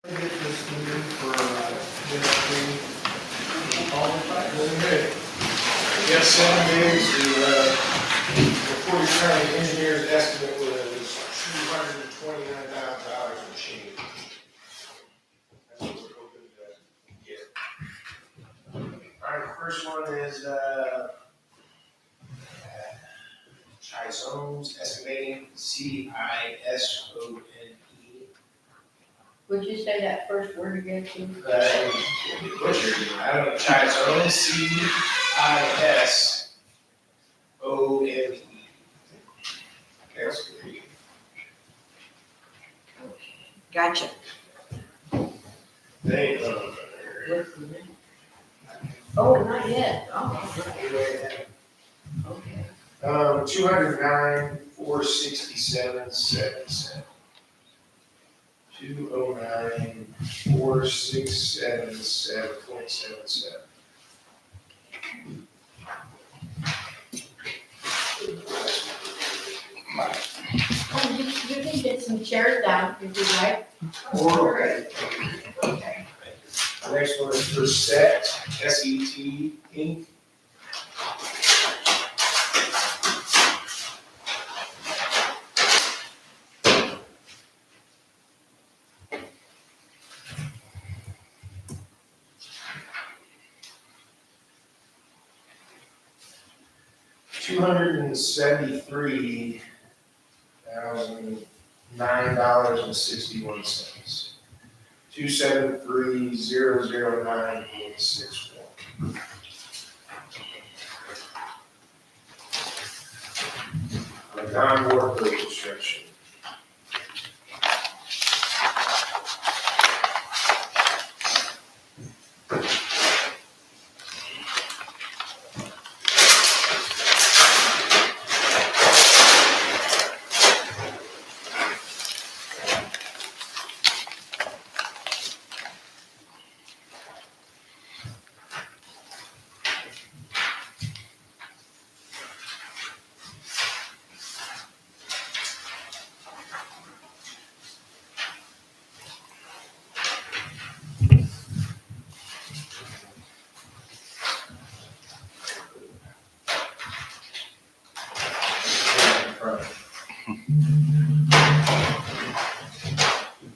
Get this moving for, good. Yes, 7 days to, before you turn the engineer's estimate was $229,000 in change. That's what we're hoping to get. All right, the first one is, Chisones Excavating, CISONE. Would you say that first word again, please? Butchered, I don't know, Chizone, CISONE. Excavating. Gotcha. They, Oh, not yet. Oh, okay. 209,467.77. 209,467.77. Oh, you can get some chairs down if you'd like. Okay. Okay. Next one is for SET, SET Inc. $273,009.61. 273,009.61. Non-worker construction.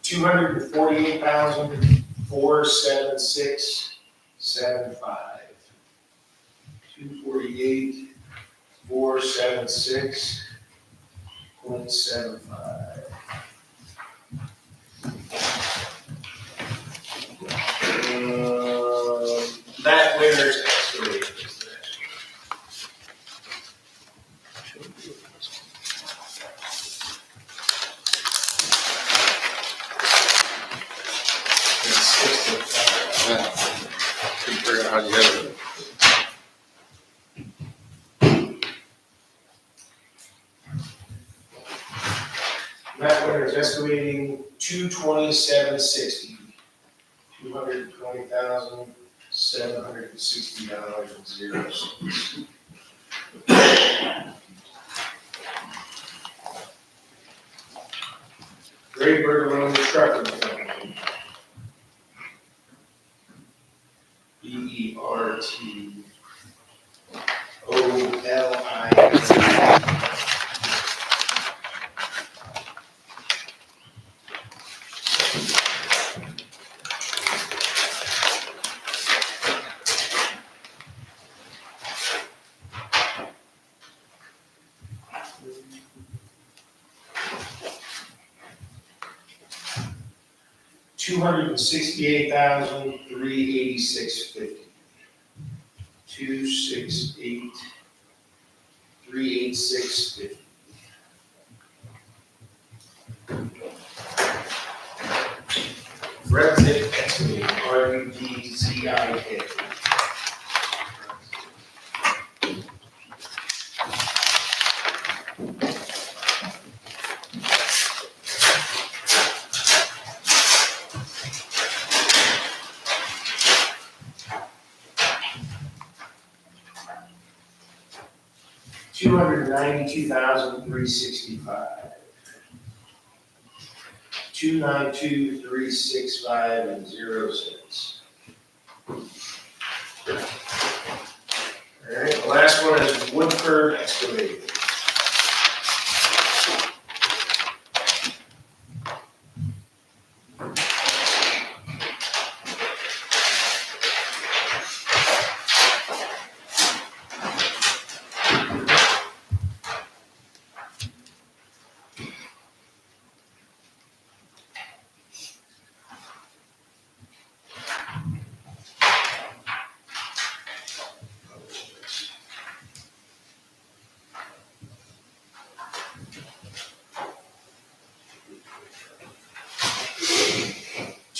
$248,476.75. 248,476.75. That winner's excavating is the next Couldn't figure out how you had it. Matt Winter's excavating 227.60. $220,760.00. Great Bertolone Trucking Company. BERTOLI. $268,386.50. 268,386.50. Redzik Excavating, RUDZIK. $292,365. $292,365.00. All right, the last one is Woodford Excavating.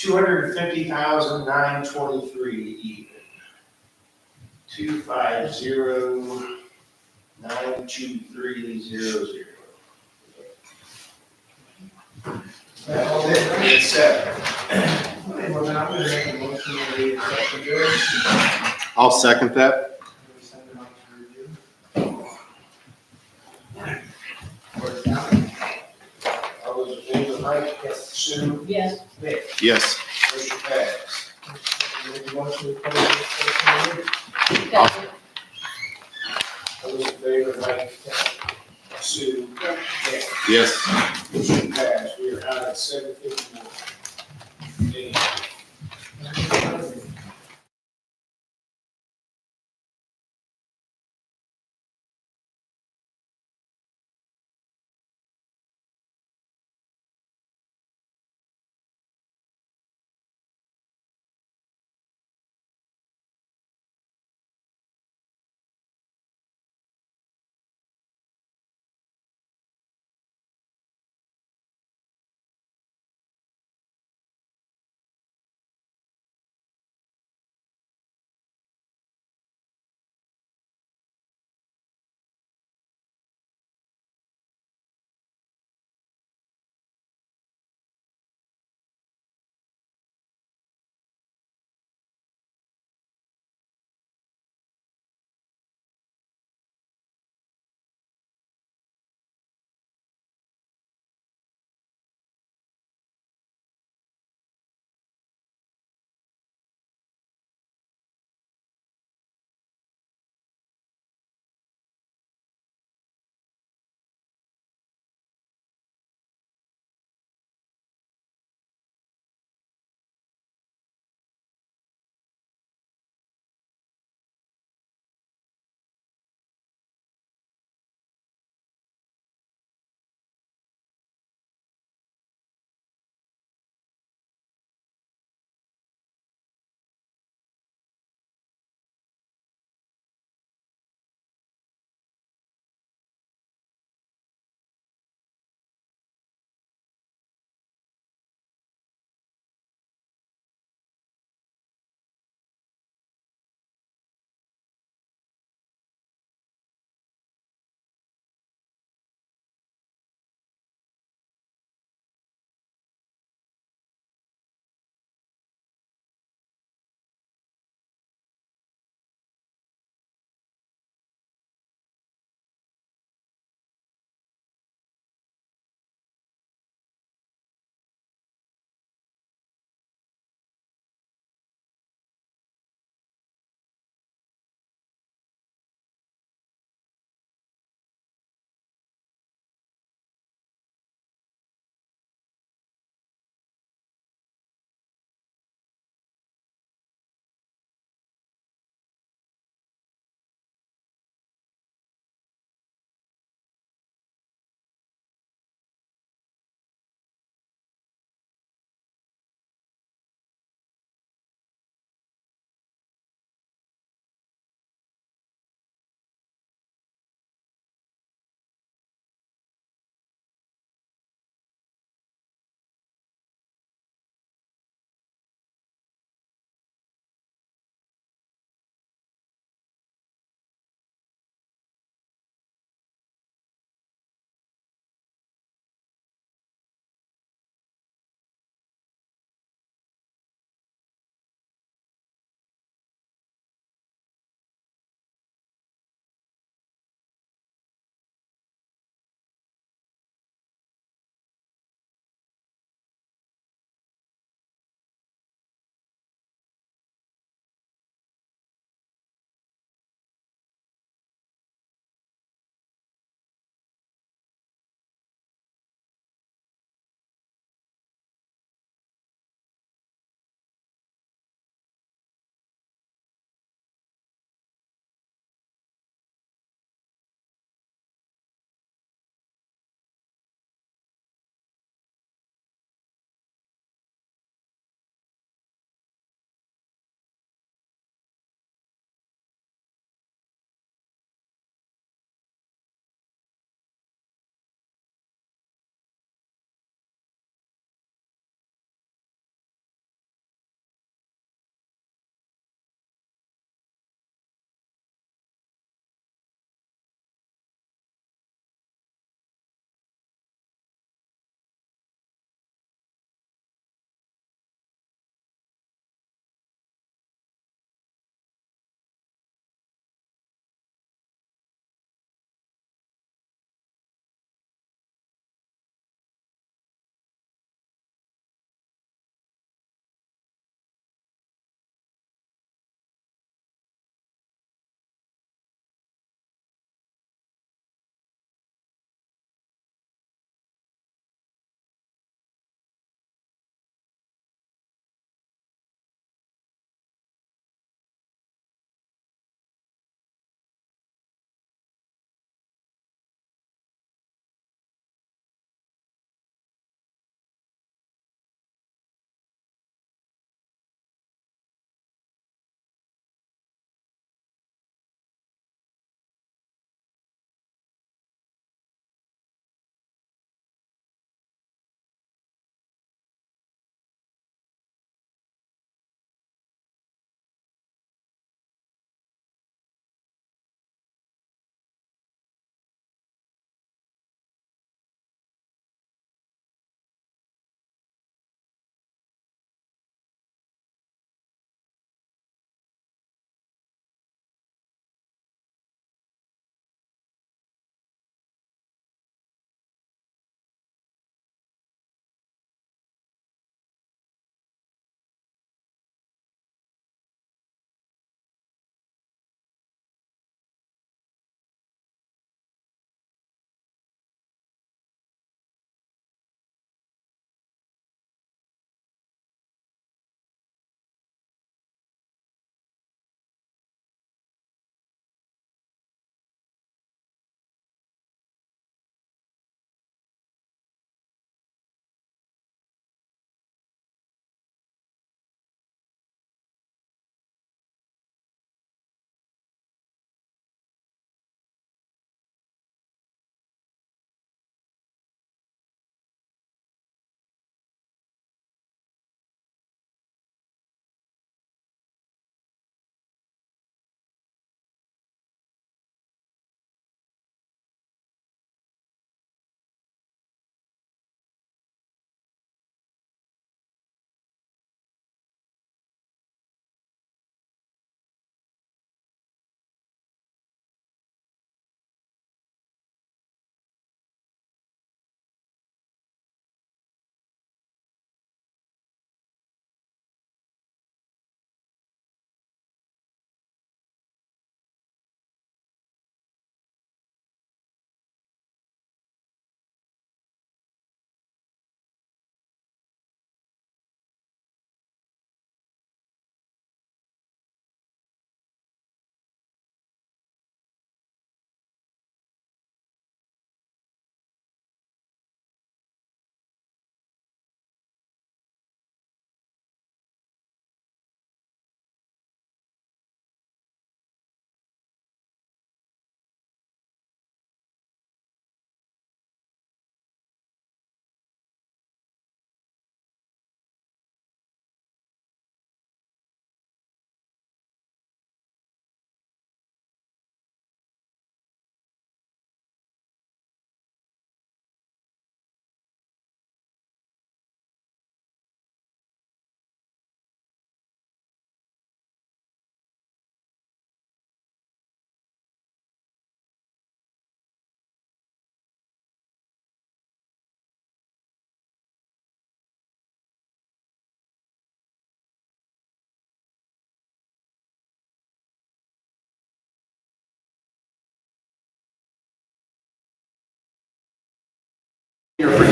$250,923 even. 250,923.00. That's it, it's set. Okay, well, then I'm gonna make a motion to we accept the bills. I'll second that. We send them out to review. For the county. All those in favor, Mike? Yes. Sue? Yes. Nick? Yes. Motion passed. Make a motion to close this portion of the meeting. Second. All those in favor, Mike? Sue? Nick? Yes. Motion passed. We are out at 7:51.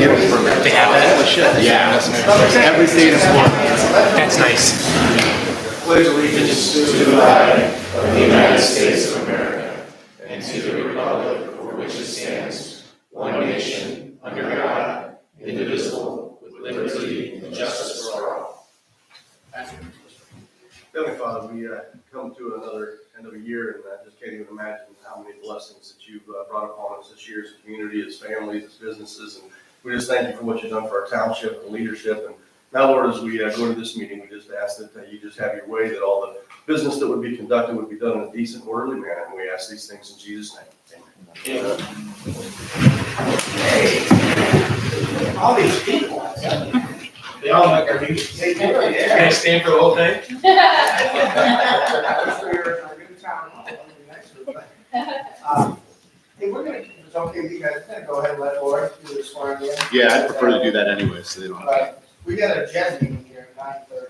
get them from. They have that? Yeah. Every state in Florida. That's nice. Pledge allegiance to the flag of the United States of America and to the republic for which it stands, one nation, under God, indivisible, with liberty and justice for all. Heavenly Father, we come to another end of a year, and I just can't even imagine how many blessings that you've brought upon us this year as a community, as families, as businesses, and we just thank you for what you've done for our township and leadership. And now, Lord, as we go to this meeting, we just ask that you just have your way, that all the business that would be conducted would be done in a decent, orderly manner, and we ask these things in Jesus' name. Amen. Hey, all these people, they all look at me. Can I stand for the whole thing? Hey, we're gonna, it's okay with you guys, we're gonna go ahead and let Laura do the swearing in. Yeah, I'd prefer to do that anyway, so they don't have But we got a agenda meeting here at 9:30,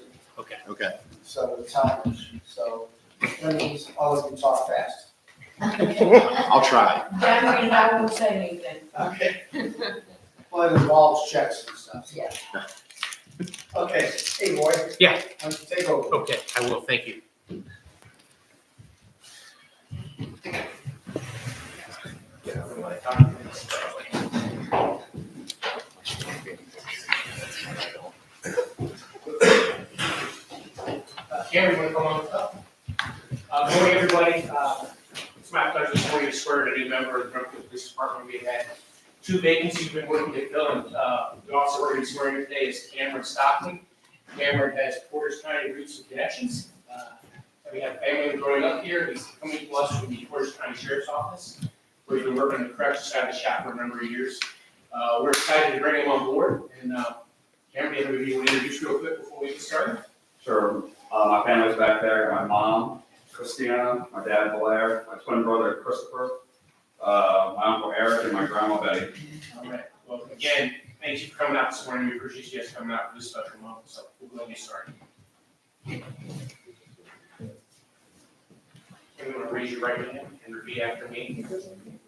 to. Okay. so the time, so that means all of you talk fast. I'll try. That means I won't say anything. Okay. Well, it involves checks and stuff. Yeah. Okay, hey, Roy. Yeah. Why don't you take over? Okay, I will, thank you. Cameron, want to come on up? Good morning, everybody. It's my pleasure this morning to swear in a new member of the Brimfield Police Department. We had 2 vacancies we've been working to fill, and the officer we're going to be swearing in today is Cameron Stockton. Cameron has Portage County roots and connections. We have family growing up here. He's coming to us from the Portage County Sheriff's Office, where he's been working on the corrections side of the shop for a number of years. We're excited to bring him on board. And Cameron, do you want to introduce real quick before we get started? Sure. My family's back there. My mom, Christina, my dad, Blair, my twin brother, Christopher, my uncle Eric, and my grandma Betty. All right. Well, again, thank you for coming out this morning. We appreciate you guys coming out for this special moment. So we'll get started. You're going to raise your right hand and repeat after me.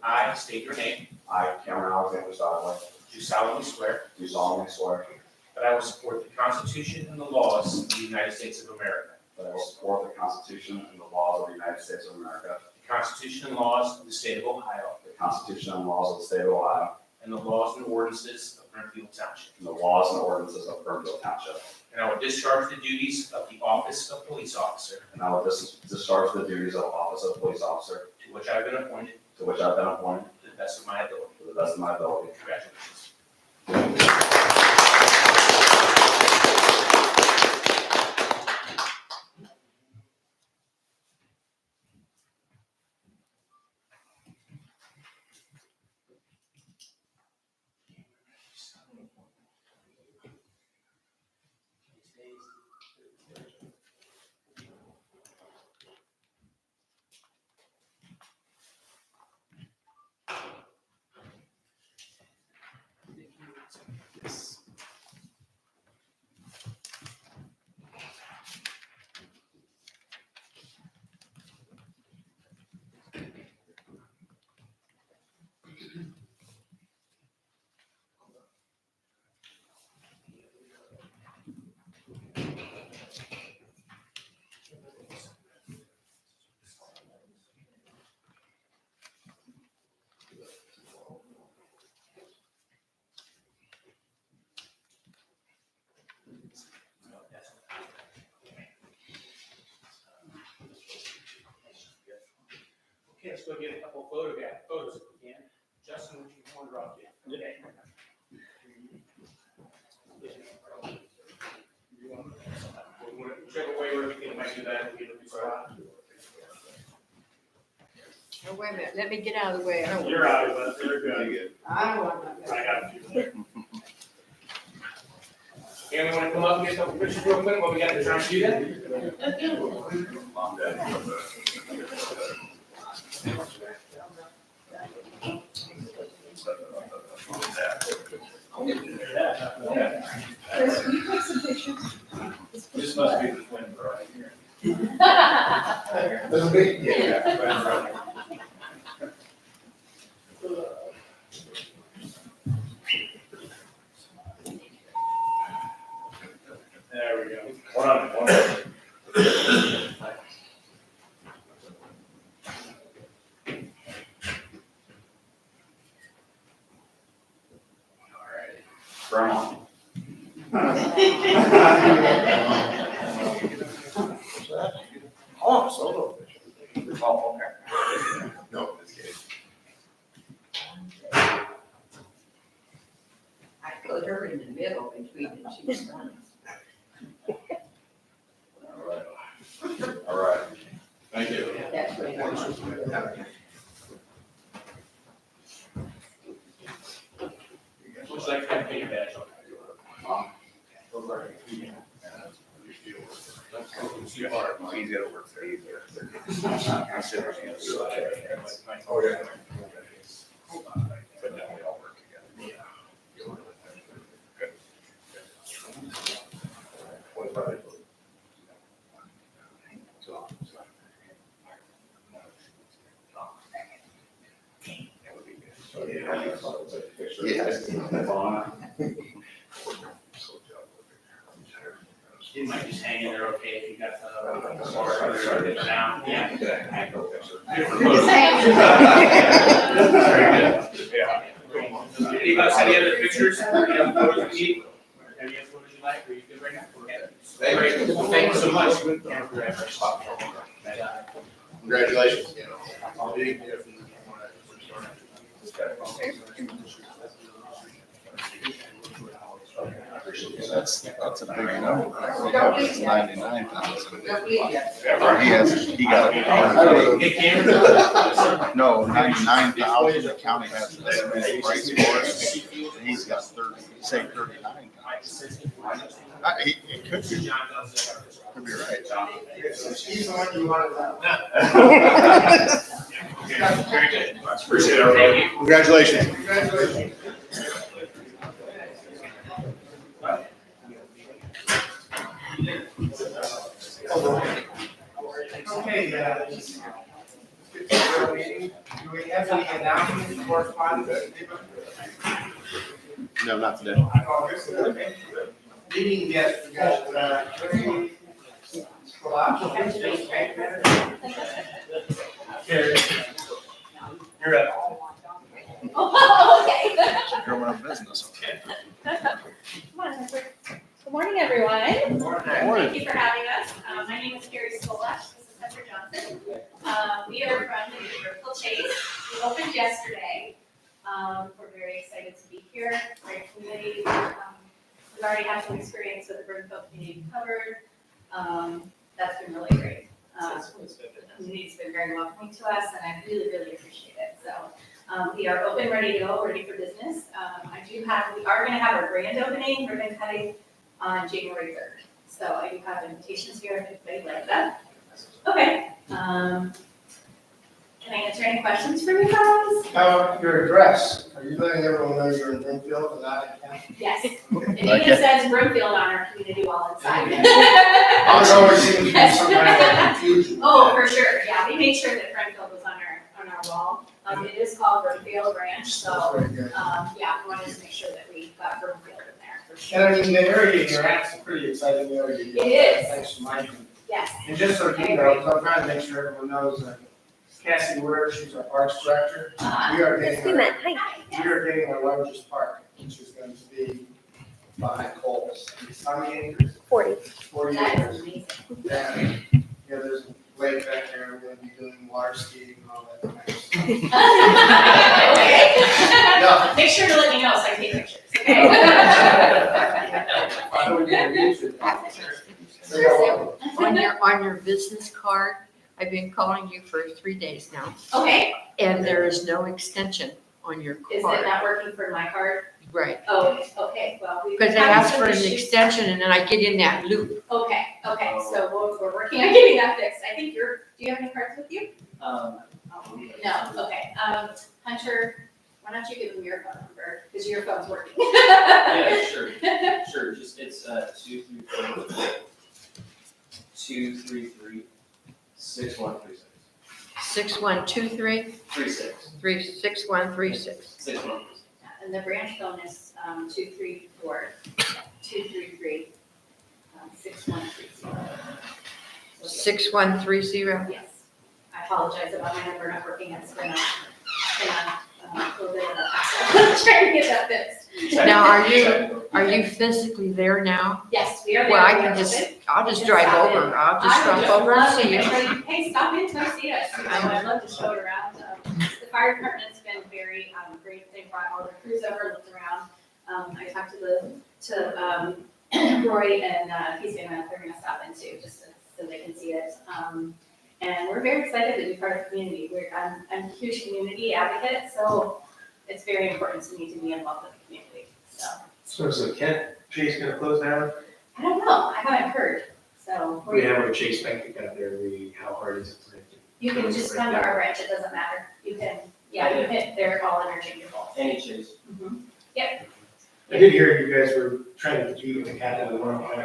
I state your name. I, Cameron Alexander Stodley, Do solemnly swear do solemnly swear that I will support the Constitution and the laws of the United States of America, that I will support the Constitution and the laws of the United States of America, the Constitution and laws of the state of Ohio, the Constitution and laws of the state of Ohio, and the laws and ordinances of Brimfield Township. and the laws and ordinances of Brimfield Township. And I will discharge the duties of the office of police officer And I will discharge the duties of office of police officer, to which I have been appointed to which I have been appointed, to the best of my ability. to the best of my ability. Congratulations. Okay, let's go get a couple photos if we can. Justin, would you want to drop you? Okay. Whichever way we're looking, might do that. We'll get a spot. Oh, wait a minute, let me get out of the way. I don't want- You're out of it, but they're good. I don't want I that. got you there. And we want to come up and get a couple pictures real quick while we got the time to do that? Mom, Dad, Chris, can you take some pictures? This must be the twin right here. Little bit? Yeah. Grandma. Oh, solo. Oh, okay. No, just kidding. I put her in the middle between the two sons. All right. Thank you. That's what I want. Looks like I paid badge on He's got to work there. Oh, yeah. But now we all work together. You might just hang in there okay if you got the down. Yeah. Anybody else any other pictures? Any other photos you need? Any other photos you like? Are you good right now? Okay. Great. Well, thank you so much. Congratulations. That's a big number. It's 99,000. Don't leave yet. Or he got Hey, Cameron. no, 99,000. The county has the estimated price for it. And he's got 30, say 39. It could be, could be right. She's the one you wanted to Very good. Appreciate it. Thank you. Congratulations. Congratulations. Okay, do we have any announcements, correspondence? No, not today. Okay. Meeting, yes, we got, You're up. Oh, okay. Growing up business. Come on, Edward. Good morning, everyone. Morning. Thank you for having us. My name is Carrie Skolash. This is Hunter Johnson. We are from the Brimfield Chase. We opened yesterday. We're very excited to be here. Great community. We've already had some experience with the Brimfield community covered. That's been really great. The community's been very welcoming to us, and I really, really appreciate it. So we are open, ready to go, ready for business. We are going to have our grand opening, ribbon cutting on January 3rd. So I do have invitations here if anybody like that. Okay. Can I answer any questions for you guys? your address, are you letting everyone know you're in Brimfield and not in Kent? Yes. It even says Brimfield on our community wall inside. There always seems to be some kind of confusion. Oh, for sure. Yeah, we made sure that Brimfield was on our wall. It is called Brimfield Ranch, so Very good. yeah, we wanted to make sure that we got Brimfield in there for sure. And I mean, the area you're at is a pretty exciting area. It is. Thanks to Mike. Yes. And just so you know, so I'm trying to make sure everyone knows that Cassie Ware, she's our parks director. We are getting our largest park, which is going to be behind Coles. How many acres? 40. 40 That acres. is amazing. And, there's a lake back there, we're going to be doing water skiing and all that kind of stuff. Okay. Yeah. Make sure to let me know so I can take pictures. Okay. I know we did YouTube. On your business card, I've been calling you for 3 days now, Okay. and there is no extension on your Is it card. not working for my card? Right, Oh, okay. Well, we. because it asks for an extension, and then I get in that loop. Okay. So we're working on getting that fixed. I think do you have any cards with you? No. Okay. Hunter, why don't you give them your phone number because your phone's working. Yeah, sure. Sure, just it's 233 6136. 6123 36. 6136. 61. And the branch phone is 234-233-6130. 6130. Yes. I apologize about my number not working. It's been a little bit of a hassle trying to get that fixed. Now, are you Are you physically there now? Yes, we are there. Well, I We can are just, open. I'll just You drive can stop over. I'll just I would drop over and love see if you. everybody, hey, stop in, come see us. You know, I'd love to show it around. The fire department's been very great. They brought all their crews over, looked around. I talked to Roy, and they're gonna stop in too, just so they can see it. And we're very excited to be part of the community. I'm a huge community advocate, so it's very important to me to be involved with the community. So So Kent Chase gonna close down? I don't know. I haven't heard. So We have our Chase Bank account there, how hard is it to? you can just come to our branch. It doesn't matter. You can, they're all interchangeable. Any chase. I did hear you guys were trying to compete with the capital one point.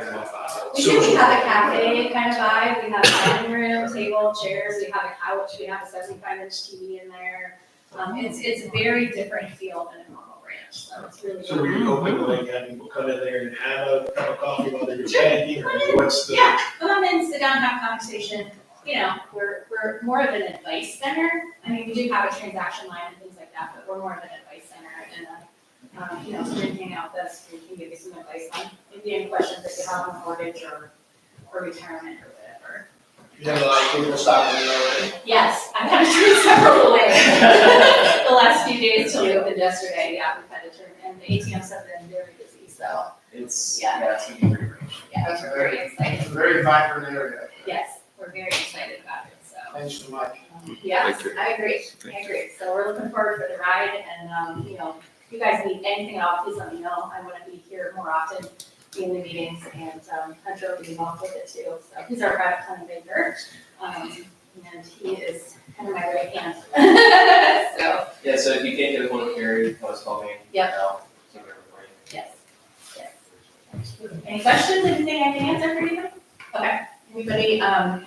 We do have a cafe kind of vibe. We have a dining room, table, chairs. We have a couch. We have a 75-inch TV in there. It's a very different feel than a normal branch. So it's really. So were you open to like having people come in there and have a cup of coffee while they're chatting, or what's the? Yeah, come in, sit down, have a conversation. You know, we're more of an advice center. I mean, we do have a transaction line and things like that, but we're more of an advice center. And, so you can hang out with us, we can give you some advice on maybe any questions that you have on mortgage or retirement or whatever. You have a lot of people stopping in there. Yes, I've had to turn several away. The last few days till we opened yesterday, yeah, we've had to turn, and the ATMs have been very busy, so, It's, Yeah. it's gonna be great. yeah, That's we're very It's excited. a very vibrant area. Yes, we're very excited about it, so. Thanks so much. Yes, I agree, So we're looking forward for the ride, and, if you guys need anything at all, please let me know. I want to be here more often, be in the meetings, and Hunter will be involved with it too. So he's our private plan banker, and he is kind of my right hand. So, Yeah, so if you can't get a hold of Carrie, just call me. Yep. I'll take care of it for you. yes. Any questions, anything I can answer for you? Okay, anybody, I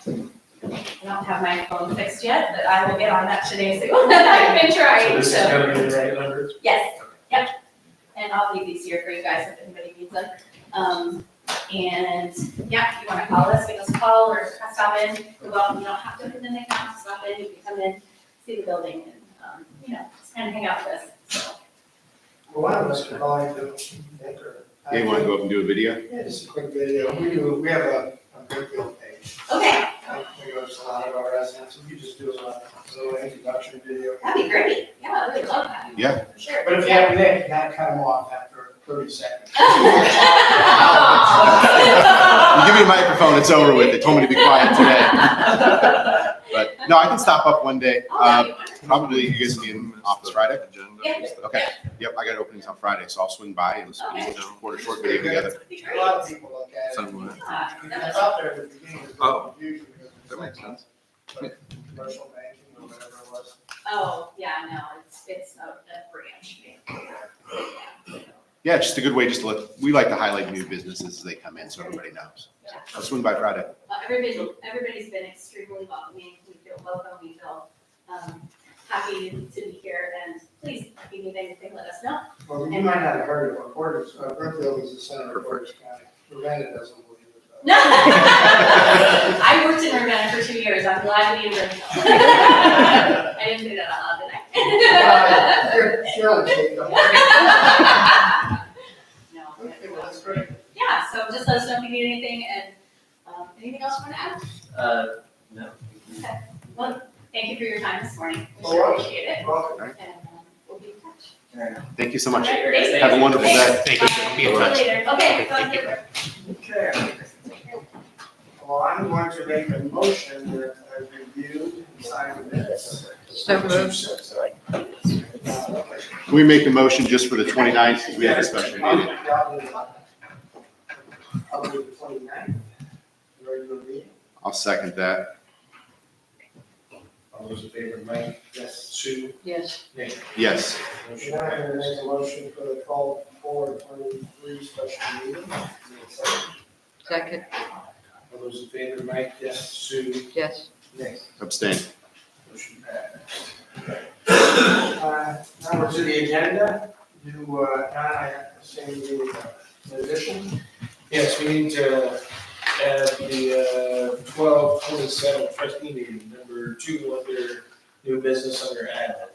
don't have my phone fixed yet, but I will get on that today, so I've been So trying, this is so. gonna be the right number? Yes, yep. And I'll leave these here for you guys if anybody needs them. And yeah, if you wanna call us, give us a call or stop in. Well, you don't have to put in the account, stop in, you can come in, see the building and, just kind of hang out with us, so. Well, one of us could probably do anchor. You want to go up and do a video? Yeah, just a quick video. We have a Brimfield page. Okay, We go to a lot of our residents, we could just do a little introduction video. that'd be great. Yeah, I would love that. Yeah. For sure. But if you have Nick, you gotta cut him off after 30 seconds. You give me a microphone, it's over with. They told me to be quiet today. But no, I can stop up one day. Probably you guys will be in office Friday. Yeah. Okay. Yep, I got openings on Friday, so I'll swing by and Okay. record a short video together. That'd be A great. lot of people look at it. Something like Yeah, It's out there at the beginning, there's Oh. confusion because it's that makes like, sense. commercial banking or whatever it was. Oh, yeah, no, it's a branch. Yeah. Yeah, just a good way just to we like to highlight new businesses as they come in so everybody knows. So I'll swing by Friday. Everybody's been extremely welcoming. We feel welcome. We feel happy to be here. And please, if you need anything, let us know. Well, you might not have heard of it, Porter's, Brimfield is the center of Porter's County. Ravenna doesn't believe it though. I worked in Ravenna for 2 years. I'm glad to be in Brimfield. I didn't say that out loud, did I? You're on tape, don't worry. No. Okay, well, that's great. Yeah, so just let us know if you need anything. And anything else you want to add? No. Okay. Well, thank you for your time this morning. We Oh, sure wow. appreciate it. Welcome. And we'll be in touch. Thank you so much. All right, thanks. Have a wonderful day. Thank you. See you later. Okay. Sounds good. Okay. Well, I'm going to make a motion that I review and sign the minutes. So moved. Can we make the motion just for the 29th because we have a special meeting? I'll do the 29th, regular meeting. I'll second that. All those in favor, Mike? Yes. Sue? Yes. Nick? Yes. Motion. I'm going to make a motion for the call for 23 special meeting. Second. All those in favor, Mike? Yes. Sue? Yes. Nick? Abstain. Motion passed. Now we're to the agenda. Don, I assume you in addition? Yes, we need to add the 12/27 trustee meeting, number 2 under new business under admin.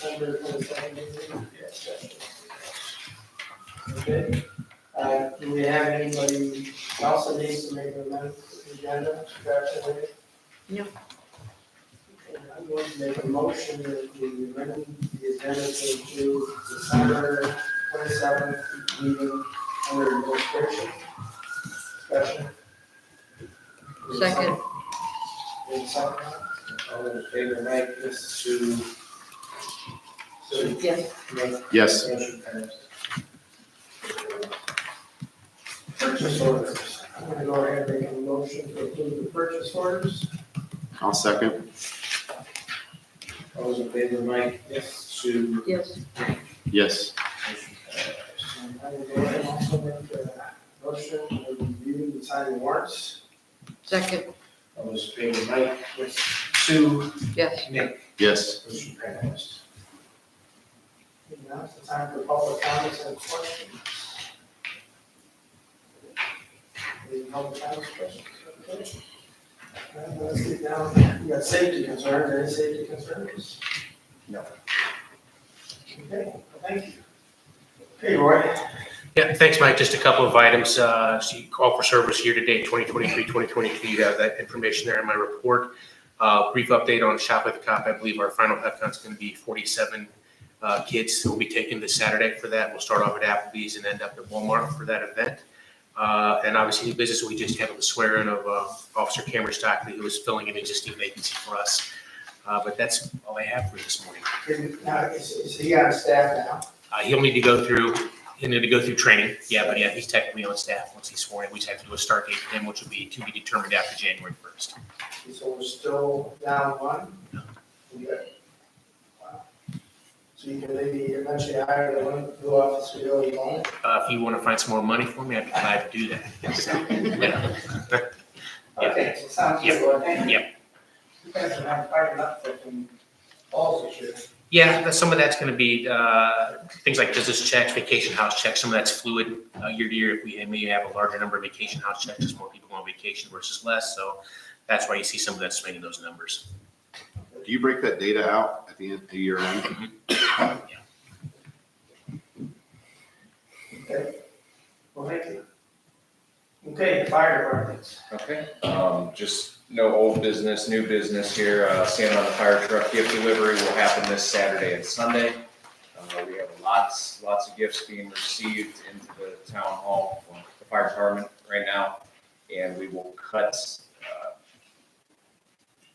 December 22nd meeting? Yes. Okay. Do we have anybody else that needs to make an amendment to the agenda? No. Okay, I'm going to make a motion that we amend the agenda to include December 27th meeting under administration. Discussion. Second. Any second? All in favor, make this to. Yes. Yes. Motion passed. Purchase orders. I'm gonna go ahead and make a motion to approve the purchase orders. I'll second. All those in favor, Mike? Yes. Sue? Yes. Yes. Motion passed. And I will go ahead and also make a motion to review the signing warrants. Second. All those in favor, Mike? Yes. Sue? Yes. Nick? Yes. Motion passed. And now it's the time for public comments and questions. Any public comments, questions? Okay. Let's get down, you got safety concerns, any safety concerns? No. Okay, well, thank you. Okay, Roy. Yeah, thanks, Mike. Just a couple of items. So you call for service year-to-date 2023, 2022. You have that information there in my report. Brief update on Shop with a Cop. I believe our final head count's going to be 47 kids who will be taken this Saturday for that. We'll start off at Applebee's and end up at Walmart for that event. And obviously, the business, we just handled the swearing of Officer Cameron Stockley, who is filling an existing vacancy for us. But that's all I have for you this morning. Now, is he on staff now? He'll need to go through training. Yeah, but yeah, he's technically on staff once he's sworn in. We just have to do a start date for him, which will be to be determined after January 1st. So we're still down one? Good. Wow. So you can maybe eventually hire the one new officer to go along? If you want to find some more money for me, I'd be glad to do that. Okay, so sounds good, Roy. Thank you. Yep. You guys are not fighting up for some balls this year. Yeah, some of that's going to be things like business checks, vacation house checks. Some of that's fluid year to year. If we may have a larger number of vacation house checks, there's more people on vacation versus less. So that's why you see some of that swing in those numbers. Do you break that data out at the end of the year end? Okay. Well, thank you. Okay, fire departments. Okay, just no old business, new business here. Santa on the fire truck gift delivery will happen this Saturday and Sunday. We have lots of gifts being received into the town hall from the fire department right now. And we will cut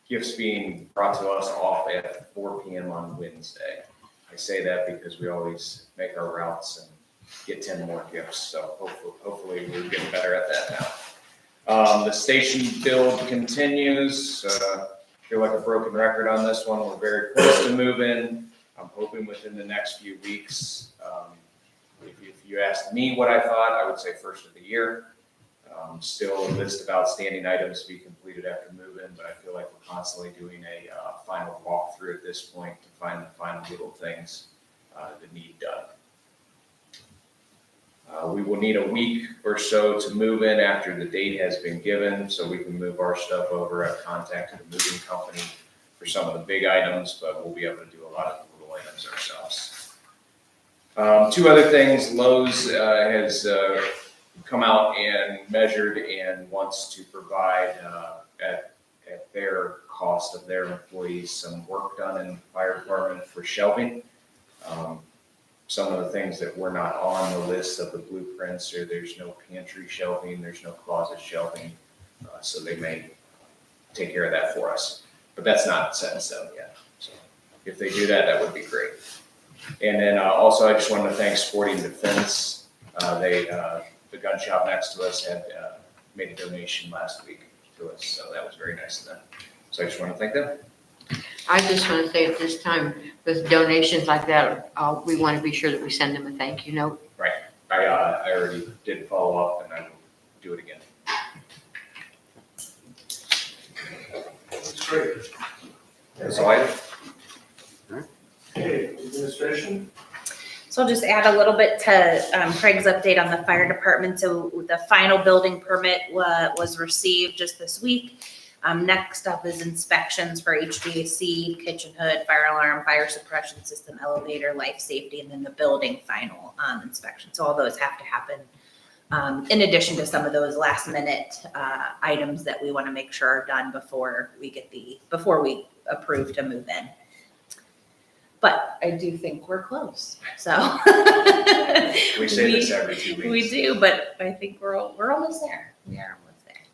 gifts being brought to us off at 4 p.m. on Wednesday. I say that because we always make our routes and get 10 more gifts. So hopefully we're getting better at that now. The station build continues. Feel like a broken record on this one. We're very close to moving. I'm hoping within the next few weeks. If you asked me what I thought, I would say first of the year. Still a list of outstanding items to be completed after move-in, but I feel like we're constantly doing a final walkthrough at this point to find the final little things that need done. We will need a week or so to move in after the date has been given, so we can move our stuff over. I've contacted a moving company for some of the big items, but we'll be able to do a lot of the little items ourselves. Two other things. Lowe's has come out and measured and wants to provide at their cost of their employees some work done in the fire department for shelving. Some of the things that were not on the list of the blueprints, or there's no pantry shelving, there's no closet shelving, so they may take care of that for us. But that's not set in stone yet. So if they do that, that would be great. And then also, I just wanted to thank Sporting Defense. The gun shop next to us had made a donation last week to us, so that was very nice of them. So I just want to thank them. I just want to say at this time, with donations like that, we want to be sure that we send them a thank you note. Right. I already did follow up, and I will do it again. That's great. That's all I have. Okay, administration? So I'll just add a little bit to Craig's update on the fire department. So the final building permit was received just this week. Next up is inspections for HVAC, kitchen hood, fire alarm, fire suppression system, elevator, life safety, and then the building final inspection. So all those have to happen in addition to some of those last minute items that we want to make sure are done before we approve to move in. But I do think we're close. So We say this every 2 weeks. we do, but I think we're almost there. We are almost there.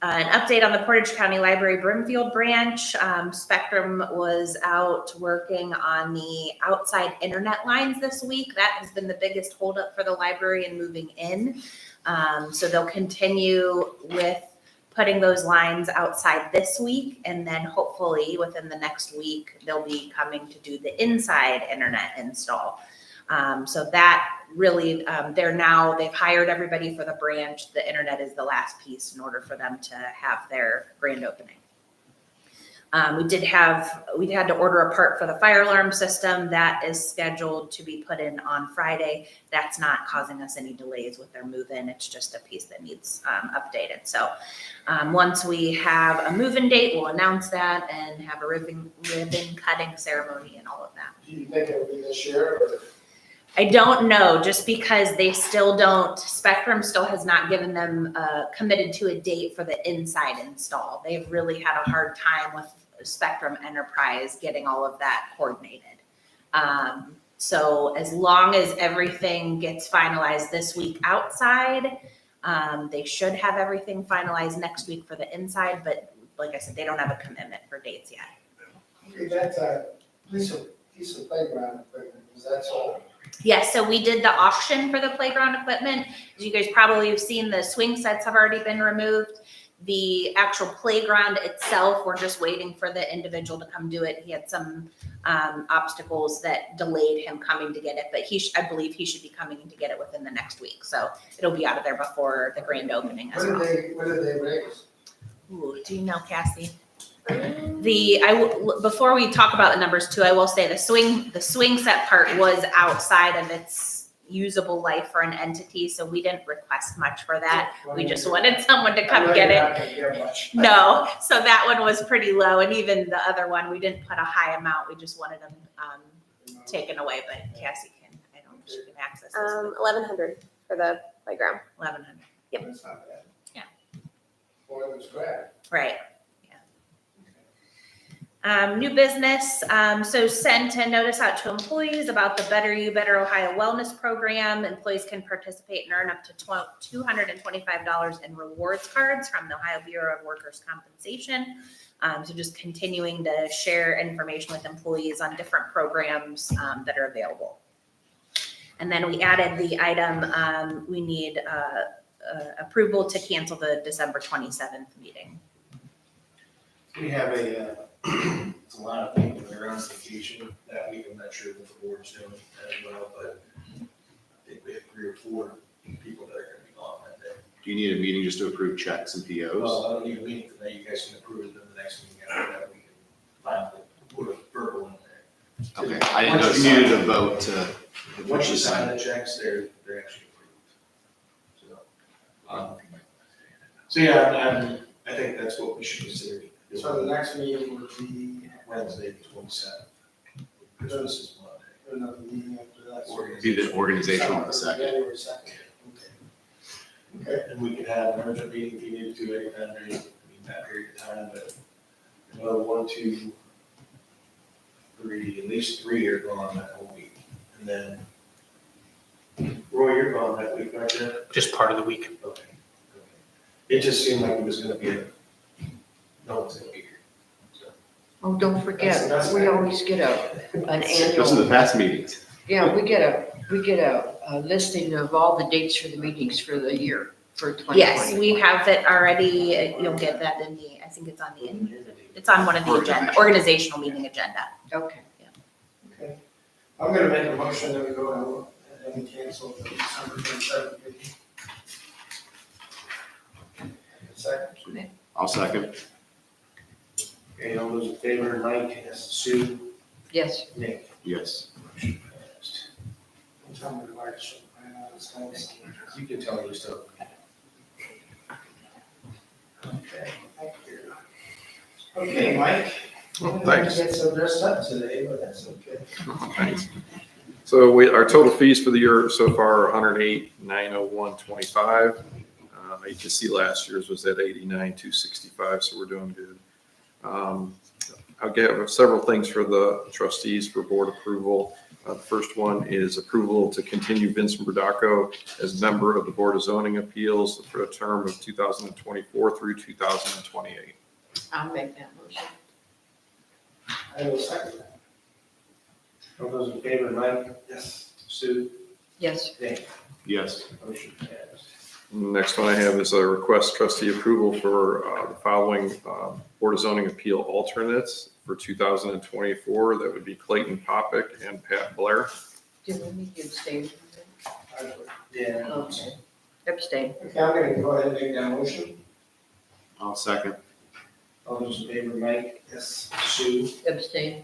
An update on the Portage County Library Brimfield branch. Spectrum was out working on the outside internet lines this week. That has been the biggest holdup for the library in moving in. So they'll continue with putting those lines outside this week, and then hopefully within the next week, they'll be coming to do the inside internet install. So that really, they've hired everybody for the branch. The internet is the last piece in order for them to have their grand opening. We had to order a part for the fire alarm system that is scheduled to be put in on Friday. That's not causing us any delays with their move-in. It's just a piece that needs updated. So once we have a move-in date, we'll announce that and have a ribbon cutting ceremony and all of that. Do you think it'll be this year or? I don't know, just because they still don't, Spectrum still has not given them committed to a date for the inside install. They've really had a hard time with Spectrum Enterprise getting all of that coordinated. So as long as everything gets finalized this week outside, they should have everything finalized next week for the inside, but like I said, they don't have a commitment for dates yet. Okay, that's a piece of playground equipment, is that sold? Yes, so we did the auction for the playground equipment. As you guys probably have seen, the swing sets have already been removed. The actual playground itself, we're just waiting for the individual to come do it. He had some obstacles that delayed him coming to get it, but I believe he should be coming to get it within the next week. So it'll be out of there before the grand opening as well. What did they raise? Ooh, do you know, Cassie? Before we talk about the numbers too, I will say the swing set part was outside of its usable life for an entity, so we didn't request much for that. We just wanted someone to come get it. No, so that one was pretty low, and even the other one, we didn't put a high amount. We just wanted them taken away. But Cassie can, she can access this. 1,100 for the playground. 1,100. Yep. That's not bad. Yeah. Boy, it was great. Right. New business, so sent a notice out to employees about the Better You, Better Ohio Wellness Program. Employees can participate and earn up to $225 in rewards cards from the Ohio Bureau of Workers' Compensation. So just continuing to share information with employees on different programs that are available. And then we added the item, we need approval to cancel the December 27th meeting. We have it's a lot of people that are on vacation that week. I'm not sure what the board's doing as well, but I think we have 3 or 4 people that are gonna be gone that day. Do you need a meeting just to approve checks and POs? Well, I don't need a meeting tonight. You guys can approve it in the next meeting after that. We can finally put a verbal in there. Okay, I didn't know if you needed a vote to. Once you sign the checks, they're actually approved. So yeah, I think that's what we should consider. So the next meeting would be Wednesday, the 27th. Christmas is Monday. another meeting after that. Be the organizational on the second. January 2nd. Okay. And we could have an urgent meeting if you needed to anytime during that period of time, but another 1, 2, 3, at least 3 are gone that whole week. And then, Roy, you're gone that week, right there? Just part of the week. Okay. It just seemed like it was gonna be no one's gonna be here. So, Oh, don't forget, we always get an Those are the annual, best meetings. yeah, we get a listing of all the dates for the meetings for the year, for 2020. Yes, we have it already. You'll get that in I think it's on it's on one of the organizational meeting agenda. Okay. Okay. I'm gonna make a motion that we go ahead and cancel the December 27th meeting. Second. I'll second. okay, all those in favor, Mike, yes, Sue, Yes. Nick. Yes. Motion passed. Tell me why it's so bad. It's nice. You can tell me stuff. Okay, thank you. Okay, Mike. Well, I thanks. didn't get so dressed up today, but that's okay. Thanks. So our total fees for the year so far are 108,901.25. You can see last year's was at 89,265, so we're doing good. I'll give several things for the trustees for board approval. The first one is approval to continue Vincent Burdacco as member of the Board of Zoning Appeals for a term of 2024 through 2028. I'll make that motion. I will second that. All those in favor, Mike? Yes. Sue? Yes. Dave? Yes. Motion passed. Next one I have is a request trustee approval for the following Board of Zoning Appeal alternates for 2024. That would be Clayton Popick and Pat Blair. Do we need to abstain? Yeah. Okay. Abstain. Okay, I'm gonna go ahead and make that motion. I'll second. All those in favor, Mike? Yes. Sue? Abstain.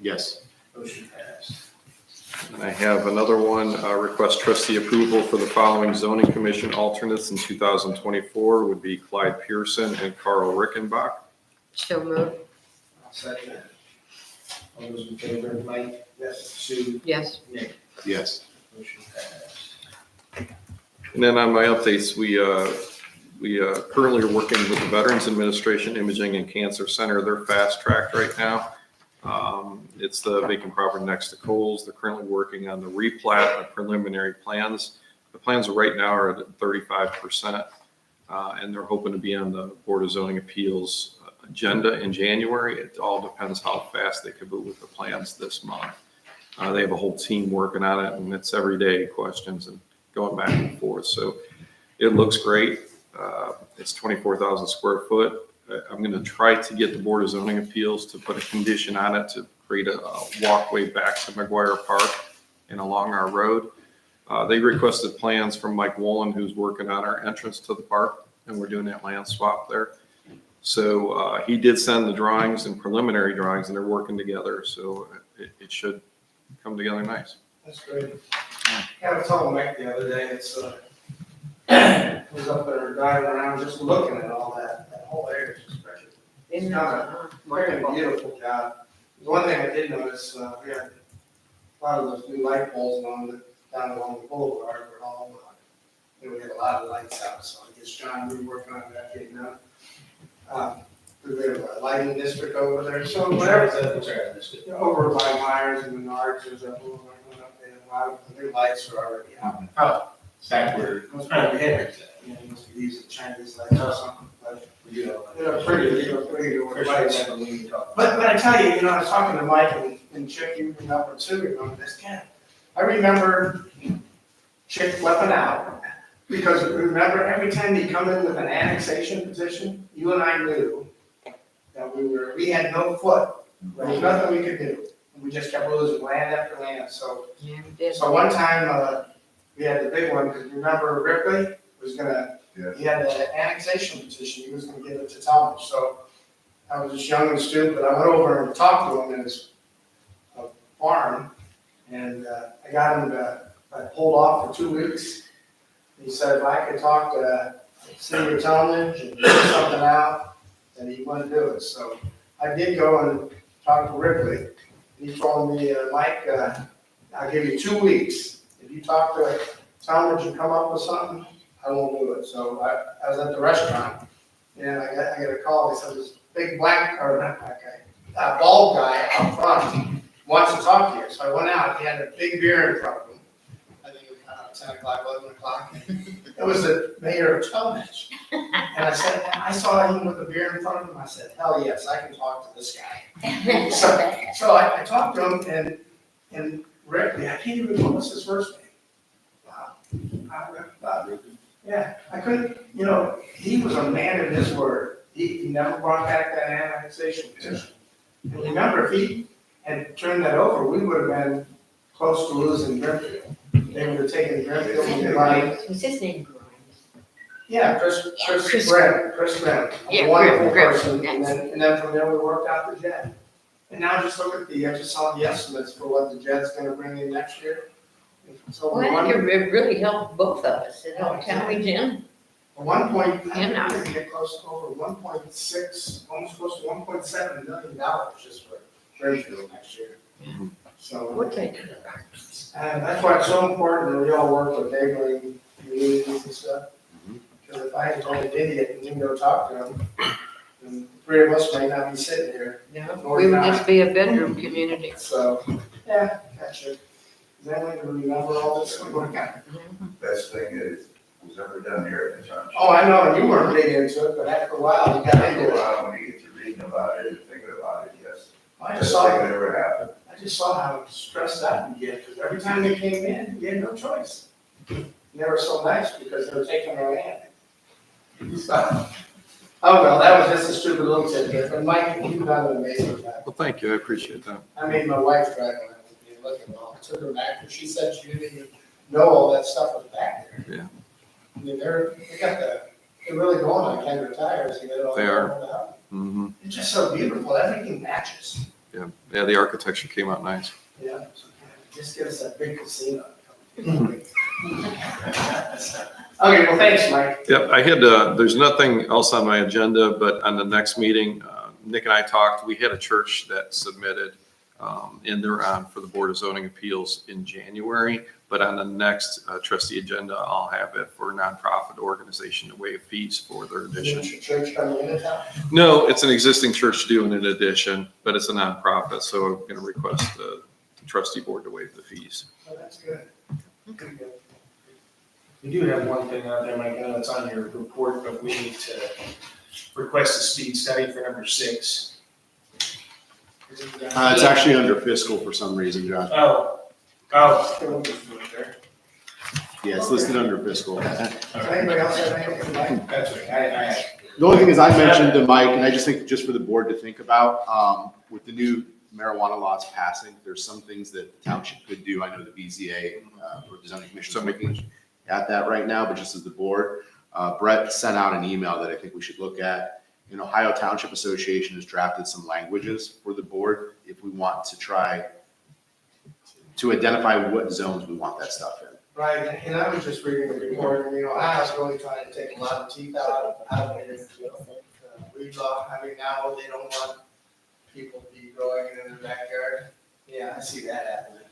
Yes. Motion passed. And I have another one, request trustee approval for the following zoning commission alternates in 2024 would be Clyde Pearson and Carl Rickenbach. So moved. I'll second that. All those in favor, Mike? Yes. Sue? Yes. Nick? Yes. Motion passed. And then on my updates, we currently are working with the Veterans Administration Imaging and Cancer Center. They're fast tracked right now. It's the vacant property next to Coles. They're currently working on the replat and preliminary plans. The plans right now are at 35%, and they're hoping to be on the Board of Zoning Appeals agenda in January. It all depends how fast they can move with the plans this month. They have a whole team working on it, and it's everyday questions and going back and forth. So it looks great. It's 24,000 square foot. I'm going to try to get the Board of Zoning Appeals to put a condition on it to create a walkway back to McGuire Park and along our road. They requested plans from Mike Wolin, who's working on our entrance to the park, and we're doing that land swap there. So he did send the drawings and preliminary drawings, and they're working together. So it should come together nice. That's great. I was telling Mike the other day, it's, was up there driving around just looking at all that whole area is just precious. It's done a very beautiful job. The one thing I did notice, we had a lot of those new light poles down along the boulevard were all, we had a lot of lights out, so I guess John, we were working on that getting up. We have a lighting district over there, so whatever, over by Myers and Menards, there's a boulevard going up there, a lot of the new lights are already out. Oh, backward. I was trying to hit it, you must be using Chinese lights or something, but, they're pretty good lights. But I tell you, I was talking to Mike and Chick, you remember too, remember this cat. I remember Chick flipping out, because remember, every time he'd come in with an annexation petition, you and I knew that we had no foot, there was nothing we could do. We just kept losing land after land, so. Yeah, we did. So one time, we had the big one, because remember Ripley was gonna, he had an annexation petition, he was gonna give it to Talmadge, so I was just young and stupid, I went over and talked to him in his farm, and I got him to hold off for 2 weeks. He said if I could talk to City of Talmadge and get something out, then he wouldn't do it, so I did go and talk to Ripley. He told me, Mike, I'll give you 2 weeks. If you talk to Talmadge and come up with something, I won't do it. So I was at the restaurant, and I got a call. They said this big black, or not black guy, bald guy out front wants to talk to you. So I went out. He had a big beer in front of him. I think it was 10 o'clock, 11 o'clock. It was the mayor of Talmadge. And I said, I saw him with a beer in front of him. I said, hell yes, I can talk to this guy. So I talked to him, and Ripley, I can't even, what was his first name? Yeah, I couldn't, he was a man of his word. He never brought back that annexation petition. And remember, if he had turned that over, we would have been close to losing Brimfield. They would have taken Brimfield and Grimes. Was his name Grimes? Yeah, Chris Grimm, a Yeah, wonderful Grimm, person. yes. And then from there, we worked out the jet. And now just look at I just saw the estimates for what the jet's gonna bring in next year. So Well, I think it really helped both of us. It helped Tommy Jim. At one point, I Yeah, think no. we're gonna get close to over 1.6, almost close to $1.7 million just for Brimfield next year. So. We'll take it. And that's why it's so important that we all work with neighboring communities and stuff. Because if I had told an idiot and didn't go talk to him, then the three of us may not be sitting here. We would just be a bedroom community. So, yeah, gotcha. Is that way to remember all this? Best thing is, was ever done here in the township. Oh, I know, and you weren't big into it, but after a while, you got into it. When you get to reading about it and thinking about it, yes. I Best just saw, thing that ever happened. I just saw how stressed out you get, because every time they came in, you had no choice. And they were so nice because they were taking our land. So, oh, well, that was just a stupid little tidbit, but Mike, you've done an amazing job. Well, thank you, I appreciate that. I made my wife drive around with me, look at all, I took her back, and she said she didn't even know all that stuff was back there. Yeah. I mean, they're really going on Kendra tires, you know. They are. Mm-hmm. It's just so beautiful, everything matches. Yeah, the architecture came out nice. Yeah, just give us that big casino. Okay, well, thanks, Mike. Yep, I had, there's nothing else on my agenda, but on the next meeting, Nick and I talked, we had a church that submitted, and they're on for the Board of Zoning Appeals in January, but on the next trustee agenda, I'll have it for a nonprofit organization to waive fees for their addition. Is your church coming into town? No, it's an existing church doing an addition, but it's a nonprofit, so I'm going to request the trustee board to waive the fees. Oh, that's good. Good, good. We do have one thing out there, Mike, I know it's on your report, but we need to request a speed study for number 6. It's actually under fiscal for some reason, John. Oh, Yeah, it's listed under fiscal. Anybody else have anything, Mike? that's right, The only thing is I mentioned to Mike, and I just think just for the board to think about, with the new marijuana laws passing, there's some things that the township could do. I know the BZA, or the zoning commission is looking at that right now, but just as the board, Brett sent out an email that I think we should look at. In Ohio Township Association has drafted some languages for the board if we want to try to identify what zones we want that stuff in. Right, and I was just reading the report, and Ohio's really trying to take a lot of teeth out of it. Weed law, I mean, now they don't want people to be growing it in their backyard. Yeah, I see that happening.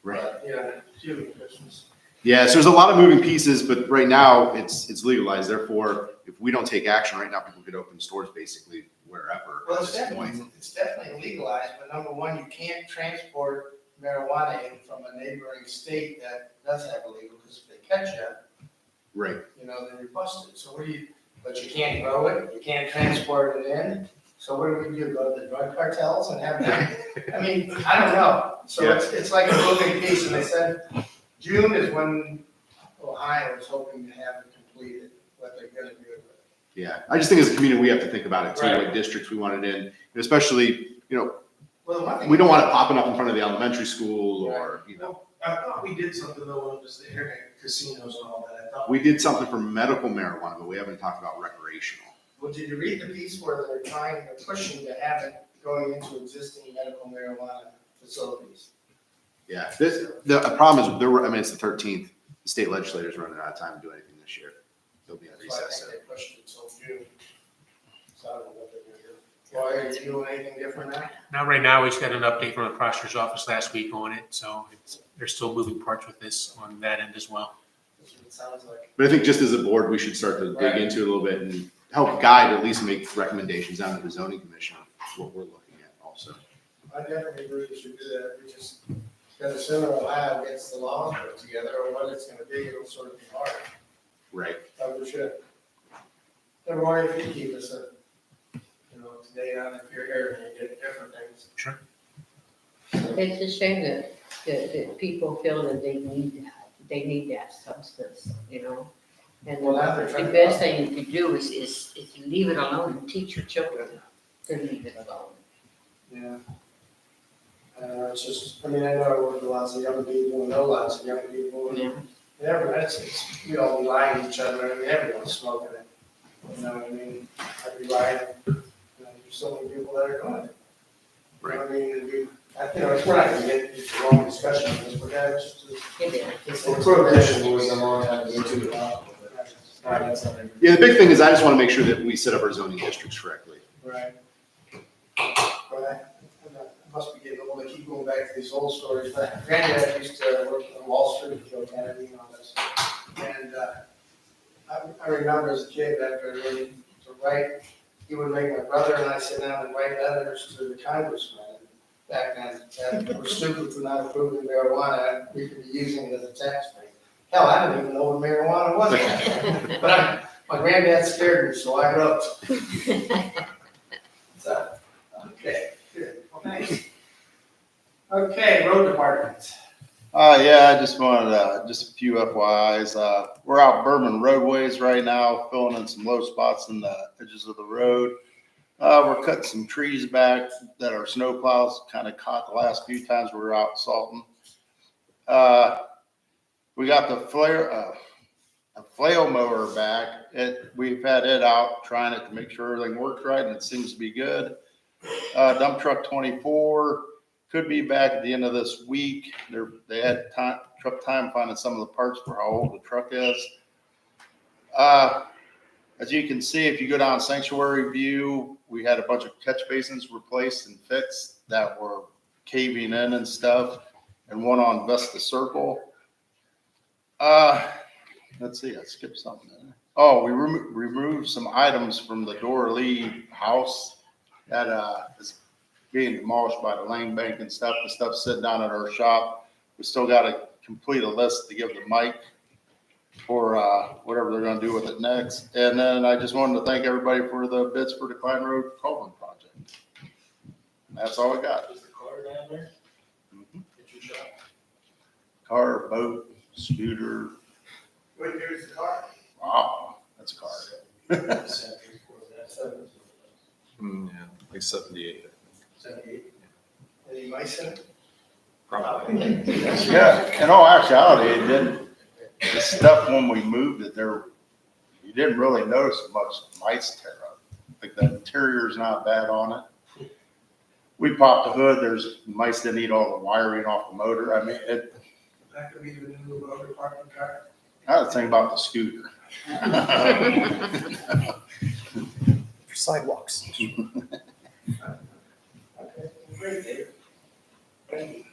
Right. But, yeah, June Christmas. Yeah, so there's a lot of moving pieces, but right now it's legalized. Therefore, if we don't take action right now, people could open stores basically wherever Well, at it's this point. definitely legalized, but number one, you can't transport marijuana in from a neighboring state that does have illegal, because if they catch you, Right. then you're busted. So but you can't grow it, you can't transport it in. So what do we do, go to the drug cartels and have them? I mean, I don't know. So Yeah. it's like a moving piece, and they said June is when Ohio is hoping to have it completed, what they're gonna do with it. Yeah, I just think as a community, we have to think about it too, Right. what districts we want it in, and especially, Well, the one thing. we don't want it popping up in front of the elementary school or, I thought we did something though when it was the internet casinos and all that. I thought we did something for medical marijuana, but we haven't talked about recreational. Well, did you read the piece where they're pushing to have it going into existing medical marijuana facilities? Yeah, the problem is it's the 13th, the state legislators running out of time to do anything this year. They'll be in That's why I recess. think they pushed it till June. So I don't know what they're gonna do. Well, are you doing anything different now? Now, right now, we just got an update from the prosecutor's office last week on it, so there's still moving parts with this on that end as well. That's what it sounds like. But I think just as a board, we should start to dig Right. into it a little bit and help guide, at least make recommendations down to the zoning commission, what we're looking at also. I definitely agree we should do that. We just, the sooner Ohio gets the laws put together, or what it's gonna be, it'll sort of be hard. Right. Probably should. Never worry if you keep us, today on if you're here and you get different things. Sure. It's a shame that people feel that they need that substance, And Well, now they're the trying to- best thing you can do is you leave it alone and teach your children to leave it alone. Yeah. It's just, I mean, I know I work with lots of young people, and know lots of young people, and we all be lying to each other, I mean, everyone's smoking it. You know what I mean? I'd be lying, there's so many people that are doing it. You know what I mean? And we're not gonna get into a long discussion on this, but yeah, it's just. It is. Well, prohibition was a long time ago too. That's not it. Yeah, the big thing is I just want to make sure that we set up our zoning districts correctly. Right. But I must be getting old, I keep going back to these old stories, but granddad used to work on Wall Street, Joe Kennedy and all this. And, I remember as a kid, after learning to write, he would make my brother and I sit down and write letters to the congressman. Back then, that were stupid for not approving marijuana, we could be using it as a tax break. Hell, I didn't even know what marijuana was back then. But my granddad scared me, so I wrote. So, okay, good, nice. Okay, road department. Yeah, I just wanted, just a few FYIs. We're out berming roadways right now, filling in some low spots in the edges of the road. We're cutting some trees back that our snow plows kind of caught the last few times we were out salting. We got the flail mower back. We've had it out trying it to make sure everything works right, and it seems to be good. Dump truck 24 could be back at the end of this week. They had truck time finding some of the parts for how old the truck is. As you can see, if you go down Sanctuary View, we had a bunch of catch basins replaced and fixed that were caving in and stuff, and one on Vesta Circle. Let's see, I skipped something there. Oh, we removed some items from the Dora Lee house that is being demolished by the land bank and stuff. The stuff's sitting down at our shop. We still got to complete a list to give the Mike for whatever they're going to do with it next. And then I just wanted to thank everybody for the bids for the Klein Road Culvert project. And that's all I got. Is the car down there? Mhm. At your shop? Car, boat, scooter. What year is the car? Wow, that's a car. Yeah, like 78. 78. Any mice in it? Probably. Yeah, in all actuality, it didn't. The stuff when we moved it there, you didn't really notice much mice tear up. Like the interior's not bad on it. We popped the hood, there's mice didn't eat all the wiring off the motor. I mean, That could be the new road department car. I was thinking about the scooter. For sidewalks. Okay, great, Dave. Thank you.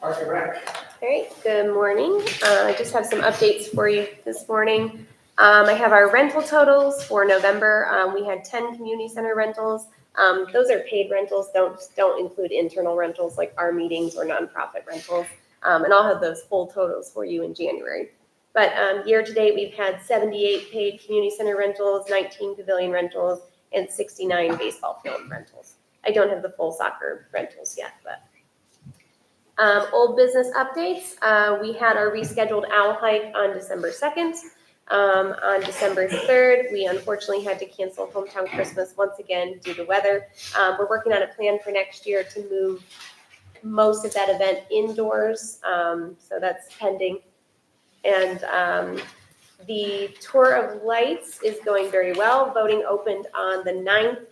Park and Rec. All right, good morning. I just have some updates for you this morning. I have our rental totals for November. We had 10 community center rentals. Those are paid rentals, don't include internal rentals like our meetings or nonprofit rentals. And I'll have those full totals for you in January. But year to date, we've had 78 paid community center rentals, 19 pavilion rentals, and 69 baseball field rentals. I don't have the full soccer rentals yet, but. Old business updates. We had our rescheduled owl hike on December 2nd. On December 3rd, we unfortunately had to cancel Hometown Christmas once again due to weather. We're working on a plan for next year to move most of that event indoors. So that's pending. And the Tour of Lights is going very well. Voting opened on the 9th.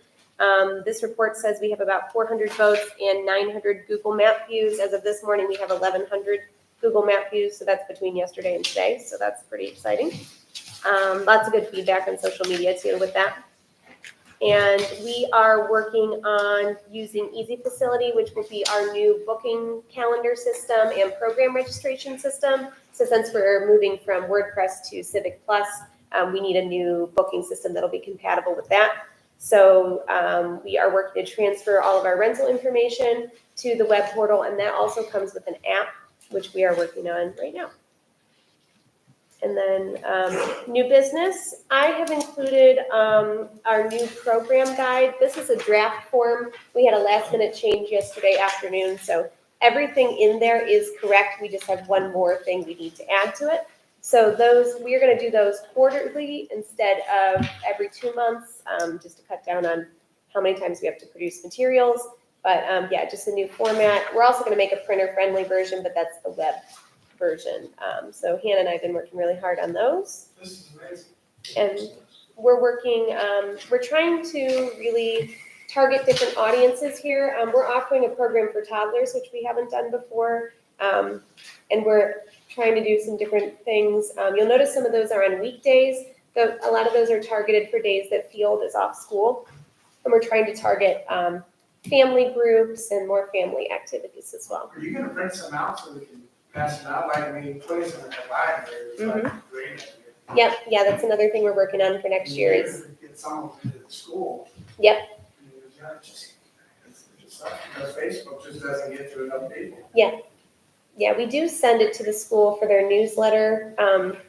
This report says we have about 400 votes and 900 Google Map views. As of this morning, we have 1,100 Google Map views, so that's between yesterday and today, so that's pretty exciting. Lots of good feedback on social media too with that. And we are working on using Easy Facility, which will be our new booking calendar system and program registration system. So since we're moving from WordPress to Civic Plus, we need a new booking system that'll be compatible with that. So we are working to transfer all of our rental information to the web portal, and that also comes with an app, which we are working on right now. And then new business, I have included our new program guide. This is a draft form. We had a last minute change yesterday afternoon, so everything in there is correct. We just have one more thing we need to add to it. So those, we're gonna do those quarterly instead of every 2 months, just to cut down on how many times we have to produce materials. But yeah, just a new format. We're also gonna make a printer-friendly version, but that's the web version. So Hannah and I have been working really hard on those. This is amazing. And we're working, we're trying to really target different audiences here. We're offering a program for toddlers, which we haven't done before. And we're trying to do some different things. You'll notice some of those are on weekdays. A lot of those are targeted for days that field is off school. And we're trying to target family groups and more family activities as well. Are you gonna print some out so we can pass it out? Like, I mean, putting some in the library is like a great idea. Yep, yeah, that's another thing we're working on for next year is, Get some into the school. Yep. I mean, it's not just, because Facebook just doesn't get to enough people. yeah, we do send it to the school for their newsletter,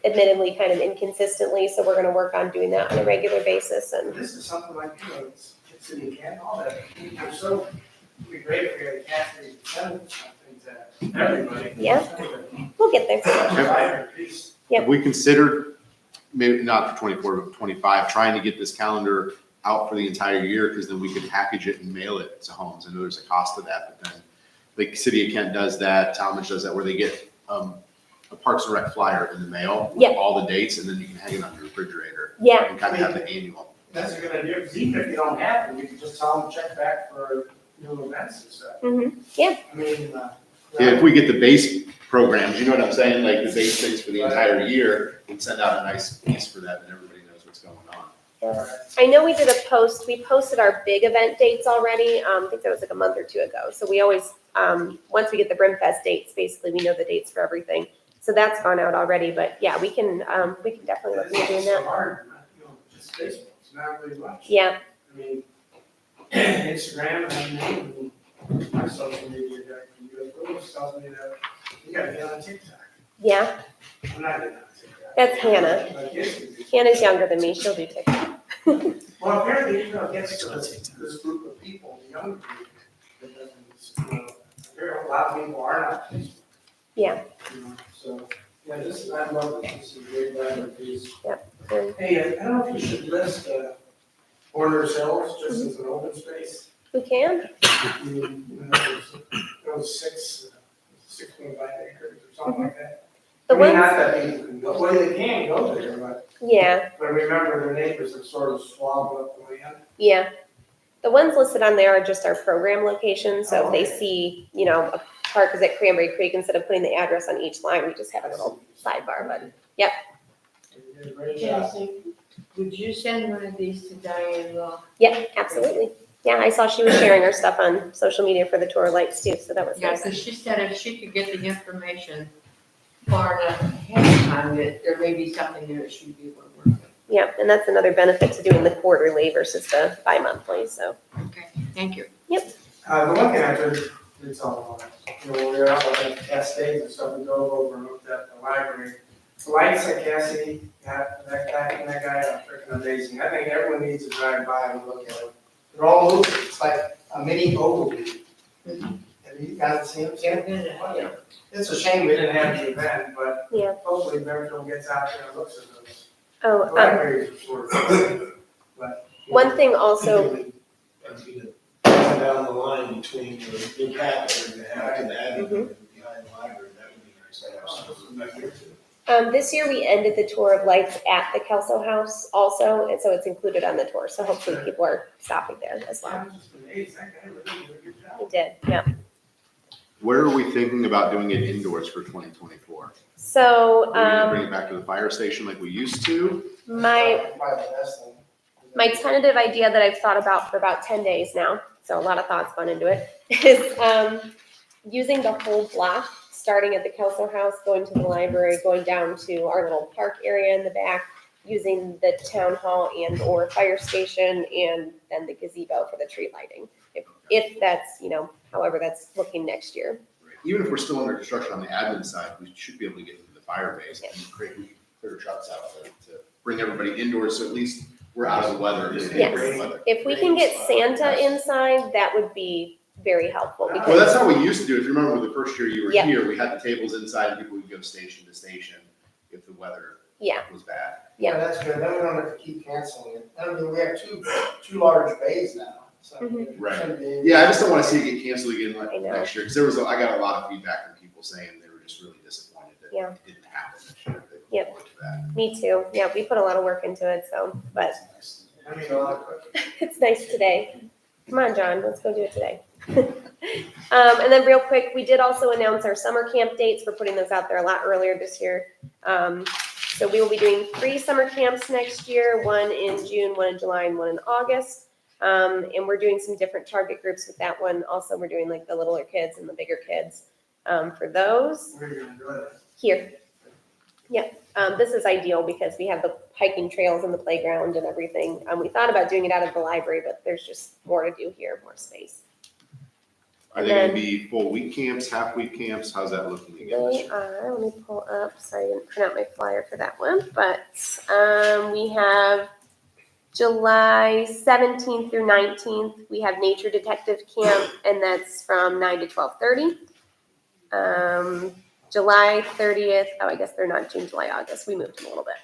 admittedly kind of inconsistently, so we're gonna work on doing that on a regular basis and, This is something like, it's City Canton, all that, they're so, it'd be great if we had a Cassidy send something to everybody. Yeah. we'll get there. Library piece. Yep. Have we considered, maybe not for 24, but 25, trying to get this calendar out for the entire year? Because then we could package it and mail it to homes. I know there's a cost to that, but then like City of Kent does that, Talmadge does that, where they get a Parks and Rec flyer in the mail with Yeah. all the dates, and then you can hang it on your refrigerator Yeah, and kind of have the annual. That's a good idea, because even if you don't have it, we can just tell them to check back for new events and stuff. yeah, I mean, Yeah, if we get the base programs, you know what I'm saying, like the base things for the entire year, and send out a nice piece for that, and everybody knows what's going on. I know we did a post, we posted our big event dates already, I think that was like a month or two ago. So we always, once we get the Brimfest dates, basically we know the dates for everything. So that's gone out already, but yeah, we can definitely look into doing it's so that. hard, just Facebook, it's not really much. Yeah, I mean, Instagram, and my social media guy, Google tells me that you gotta get on TikTok. yeah, I'm not getting on TikTok. that's Hannah. My kids do. Hannah's younger than me, she'll do TikTok. Well, apparently, it gets to this group of people, the young group, that doesn't, there are a lot of people are not Facebook. Yeah. So, yeah, I love it, this is a great library piece. And Hey, I don't know if you should list, Warner's Hills just as an open space. we can, I mean, there was 6.5 acres or something like that. The I mean, ones- not that people can go, well, they can go there, yeah, but remember, their neighbors have sort of swallowed up the land. yeah. The ones listed on there are just our program locations, so if they see, a park is at Cranberry Creek, instead of putting the address on each line, we just have a little sidebar, but, You did a great job. Cassie, would you send one of these to Diane Law? yeah, absolutely. Yeah, I saw she was sharing her stuff on social media for the tour of lights too, so that was Yeah, nice. because she said if she could get the information far enough ahead of time, that there may be something there that she'd be able to work with. Yeah, and that's another benefit to doing the quarterly versus the bi-monthly, so. Okay, thank you. The one thing I did, it's all, when we were out at Cascades and stuff, we drove over and looked at the library. The lights at Cassie, that guy are freaking amazing. I think everyone needs to drive by and look at them. They're all moving, it's like a mini Ogilvy. Have you guys seen them? Yeah. It's a shame we didn't have the event, but Yeah. hopefully Brimfield gets out there and looks at those. Oh, The libraries are sort of, but. one thing also, That'd be the, down the line between the new path and the house and the avenue behind the library, that would be nice to have some back there too. this year we ended the tour of lights at the Kelso House also, and so it's included on the tour, so hopefully people are stopping there as well. I'm just amazed, that guy really did a good job. We did, yeah. Where are we thinking about doing it indoors for 2024? So, Are we gonna bring it back to the fire station like we used to? my tentative idea that I've thought about for about 10 days now, so a lot of thoughts gone into it, is using the whole block, starting at the Kelso House, going to the library, going down to our little park area in the back, using the town hall and or fire station, and then the gazebo for the tree lighting. If that's, however that's looking next year. Even if we're still under construction on the admin side, we should be able to get into the fire base and create clear trucks out to bring everybody indoors, so at least we're out of the weather. Yes. If we can get Santa inside, that would be very helpful. Well, Because that's how we used to do it. If you remember the first year you were Yep. here, we had the tables inside and people would go station to station if the weather Yeah. was bad. Yeah. That's good, then we don't have to keep canceling it. I mean, we have two large bays now, so. Mhm. Right. Yeah, I just don't want to see it get canceled again I know. next year, because I got a lot of feedback from people saying they were just really disappointed that Yeah. it didn't happen this year. They look Yep. forward to that. Me too. Yeah, we put a lot of work into it, so, but I mean, a lot of cooking. it's nice today. Come on, John, let's go do it today. And then real quick, we did also announce our summer camp dates. We're putting those out there a lot earlier this year. So we will be doing 3 summer camps next year, one in June, one in July, and one in August. And we're doing some different target groups with that one. Also, we're doing like the littler kids and the bigger kids for those. Where are you gonna do it? Here. Yep. This is ideal because we have the hiking trails and the playground and everything. We thought about doing it out of the library, but there's just more to do here, more space. Are they gonna be full week camps, half week camps? How's that looking again this They year? are, let me pull up, sorry, I didn't print out my flyer for that one, but we have July 17th through 19th, we have Nature Detective Camp, and that's from 9 to 12:30. July 30th, oh, I guess they're not June, July, August, we moved them a little bit.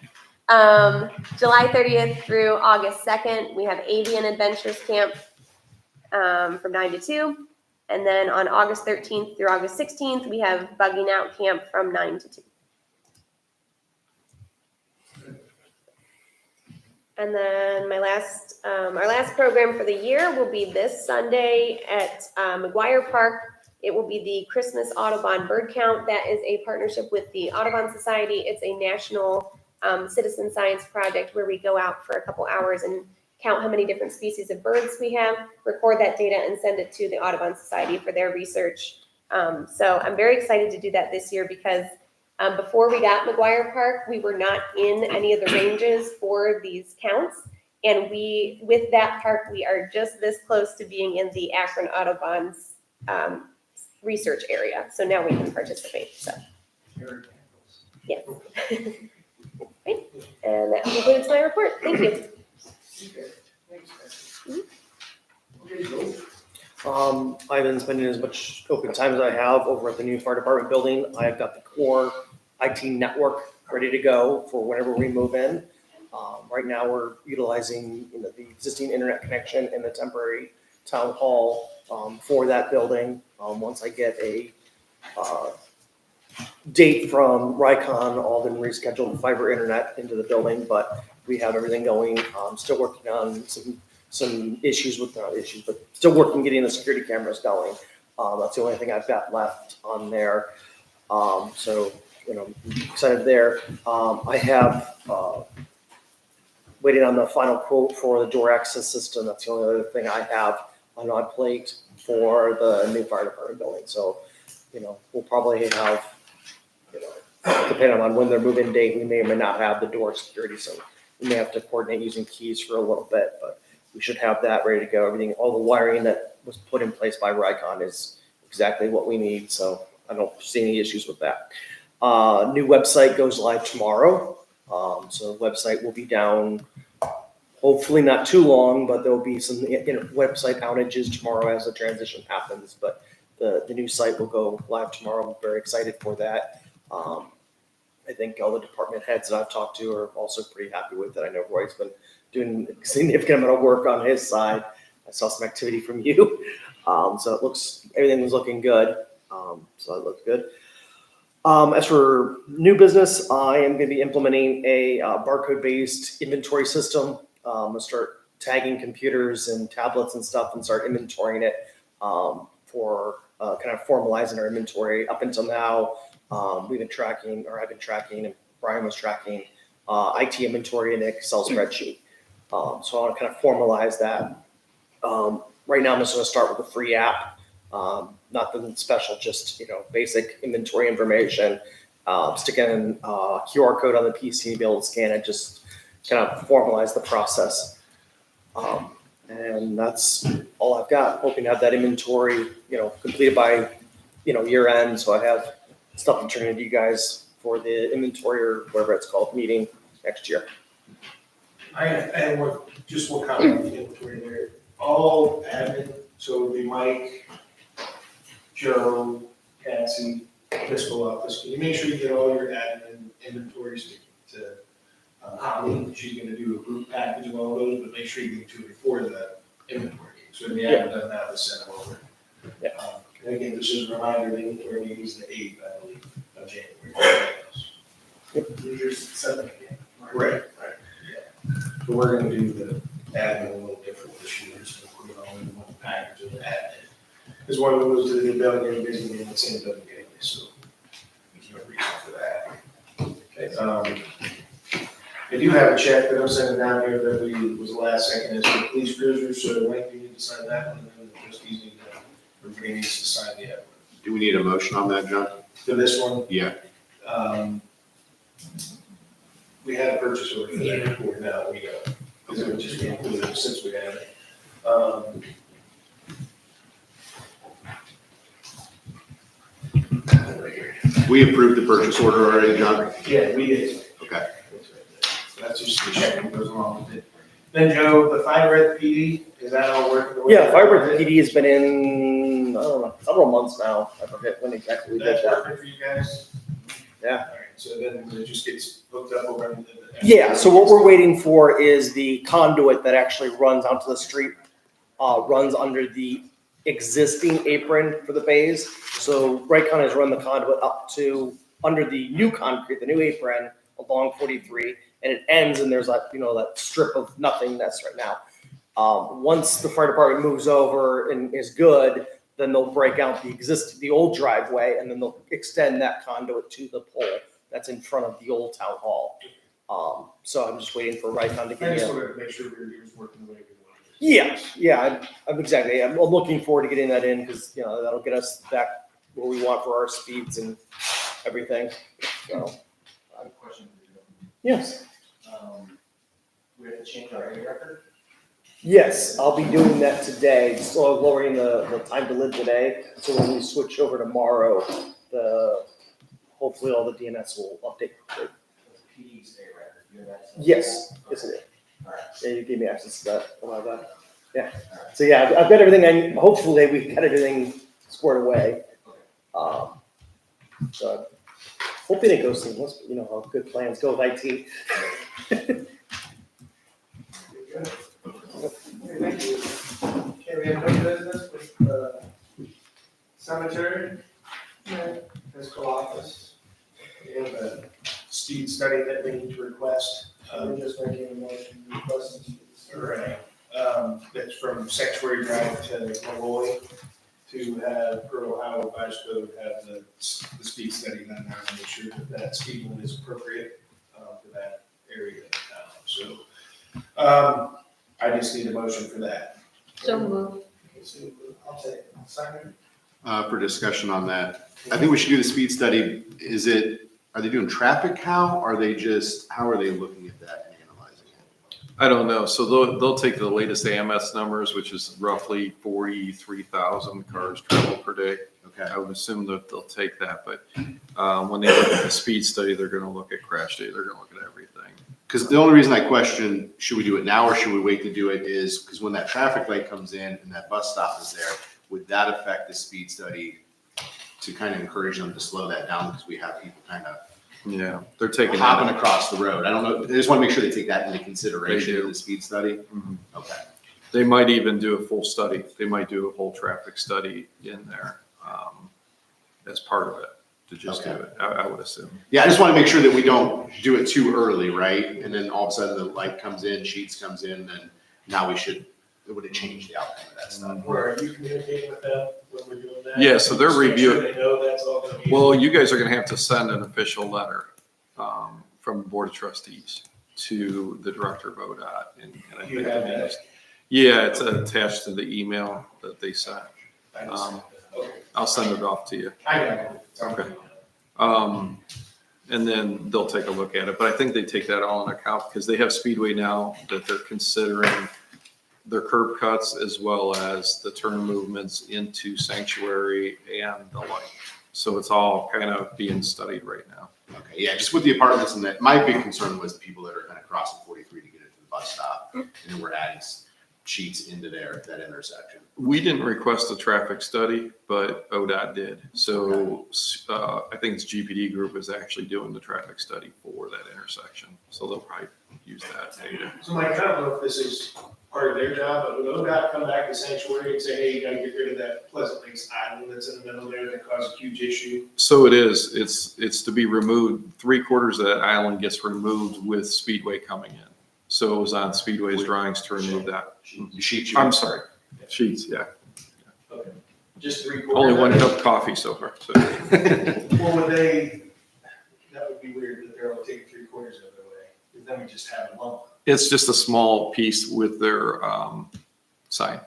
July 30th through August 2nd, we have Avian Adventures Camp from 9 to 2. And then on August 13th through August 16th, we have Bugging Out Camp from 9 to 2. And then our last program for the year will be this Sunday at McGuire Park. It will be the Christmas Audubon Bird Count. That is a partnership with the Audubon Society. It's a national citizen science project where we go out for a couple hours and count how many different species of birds we have, record that data, and send it to the Audubon Society for their research. So I'm very excited to do that this year because before we got McGuire Park, we were not in any of the ranges for these counts. And with that park, we are just this close to being in the Akron Audubon's research area. So now we can participate, so. Yes. Right. And that concludes my report. Thank you. Okay, thanks, guys. I've been spending as much open time as I have over at the new fire department building. I've got the core IT network ready to go for whenever we move in. Right now, we're utilizing the existing internet connection in the temporary town hall for that building. Once I get a date from Rycon, I'll then reschedule fiber internet into the building, but we have everything going. Still working on some issues with, not issues, but still working getting the security cameras going. That's the only thing I've got left on there. So, I'm excited there. I have waiting on the final quote for the door access system. That's the only other thing I have on my plate for the new fire department building. So, we'll probably have, depending on when their move-in date, we may or may not have the door security. So we may have to coordinate using keys for a little bit, but we should have that ready to go. Everything, all the wiring that was put in place by Rycon is exactly what we need. So I don't see any issues with that. New website goes live tomorrow. So the website will be down, hopefully not too long, but there'll be some website outages tomorrow as the transition happens. But the new site will go live tomorrow. I'm very excited for that. I think all the department heads that I've talked to are also pretty happy with it. I know Roy's been doing a significant amount of work on his side. I saw some activity from you. So everything was looking good. So it looks good. As for new business, I am going to be implementing a barcode-based inventory system. I'm going to start tagging computers and tablets and stuff and start inventorying it for kind of formalizing our inventory. Up until now, I've been tracking, and Brian was tracking IT inventory in an Excel spreadsheet. So I want to kind of formalize that. Right now, I'm just going to start with a free app. Nothing special, just basic inventory information. Stick in a QR code on the PC and be able to scan it. Just kind of formalize the process. And that's all I've got. Hoping to have that inventory, completed by, year end. So I have stuff to turn into you guys for the inventory or whatever it's called meeting next year. I have one comment on the inventory there. All admin, so it would be Mike, Joe, Cassie, fiscal office. Can you make sure you get all your admin inventories to Holly? She's gonna do a group package of all those, but make sure you get to it before the inventory. So if you haven't done that, let's send them over. Yeah. And again, this is a reminder, the inventory meeting is the 8th, I believe, of January. You're 7th again. Right. Yeah. So we're gonna do the admin a little different this year, so we're put it all in one package of admin. Because when we moved to the new building, we were basically in the same building anyway, so there's no reason for that. Okay, I do have a check that I'm sending down here that was the last second, is for the police cruiser, so Link, you need to sign that one, and then the trustees need to, everybody needs to sign the other one. Do we need a motion on that, John? For this one, Yeah. we had a purchase order for that report, now we don't, because it would just be included since we had it. We approved the purchase order already, John? Yeah, we did. Okay. So that's just the check that goes along with it. Then Joe, the fiber at the PD, is that all working? the way Yeah, that fiber at it the is? PD has been in, I don't know, several months now. I forget when exactly we did That's that. working for you guys? Yeah. All right, so then it just gets hooked up over. Yeah, so what we're waiting for is the conduit that actually runs onto the street, runs under the existing apron for the bays. So Wright County has run the conduit up to, under the new concrete, the new apron along 43, and it ends and there's like, that strip of nothingness right now. Once the fire department moves over and is good, then they'll break out the old driveway, and then they'll extend that conduit to the pole that's in front of the old town hall. So I'm just waiting for Wright County to I get just in. wanted to make sure we were working the way we wanted. I'm exactly. I'm looking forward to getting that in because that'll get us back where we want for our speeds and everything. So I have a question for you. yes, We have to change our A record? yes, I'll be doing that today. So lowering the time to live today. So when we switch over tomorrow, hopefully all the DNS will update. PD's A record, you have access? Yes, yes it is. All right. Yeah, you gave me access to that. I'll have that. Yeah. So yeah, I've got everything. Hopefully we got everything squared away. So hoping it goes seamless. But you know how good plans go with IT. Good. Thank you. Okay, we have no business with cemetery, fiscal office. We have a speed study that we need to request. We're just making a motion to request. Right. That's from Sanctuary Drive to Malloy to have, per Ohio Revised Code, have the speed study done now to make sure that speed limit is appropriate for that area of town. So I just need a motion for that. So moved. Okay, so I'll take it. Second. For discussion on that, I think we should do the speed study. Are they doing traffic count? How are they looking at that and analyzing it? I don't know. So they'll take the latest AMS numbers, which is roughly 43,000 cars travel per day. Okay. I would assume that they'll take that, but when they look at the speed study, they're going to look at crash data. They're going to look at everything. Because the only reason I question, should we do it now or should we wait to do it, is because when that traffic light comes in and that bus stop is there, would that affect the speed study to kind of encourage them to slow that down because we have people kind of Yeah, they're taking hopping that. across the road? I don't know. I just want to make sure they take that into consideration They do. in the speed study. Mhm. Okay. They might even do a full study. They might do a whole traffic study in there as part of it to just do Okay. it. I would assume. Yeah, I just want to make sure that we don't do it too early, right? And then all of a sudden the light comes in, Sheets comes in, and now it would have changed the outcome of that stuff. Where are you communicating with them when we're doing that? Yeah, so they're Just make sure reviewing- They know that's all going to be. Well, you guys are going to have to send an official letter from the Board of Trustees to the Director of ODOT. And I You think have it that? is- Yeah, it's attached to the email that they sent. I just- Okay. I'll send it off to you. I got it. Okay. And then they'll take a look at it, but I think they take that all in account because they have Speedway now that they're considering their curb cuts as well as the turn movements into Sanctuary and the like. So it's all kind of being studied right now. Okay, yeah, just with the apartments and that, my big concern was the people that are kind of crossing 43 to get into the bus stop. And then we're adding Sheets into that intersection. We didn't request a traffic study, but ODOT did. So I think it's GPD Group is actually doing the traffic study for that intersection. So they'll probably use that data. So Mike, I don't know if this is part of their job, but would ODOT come back to Sanctuary and say, hey, you gotta get rid of that Pleasant Lakes Island that's in the middle there that caused a huge issue? So it is. It's to be removed. 3/4 of that island gets removed with Speedway coming in. So it was on Speedway's drawings to remove that. Sheets. I'm sorry. Sheets, yeah. Okay. Just 3/4. Only one cup of coffee so far, so. Well, would they, that would be weird that they're only taking 3/4 of the way, because then we just have a lump. It's just a small piece with their sign.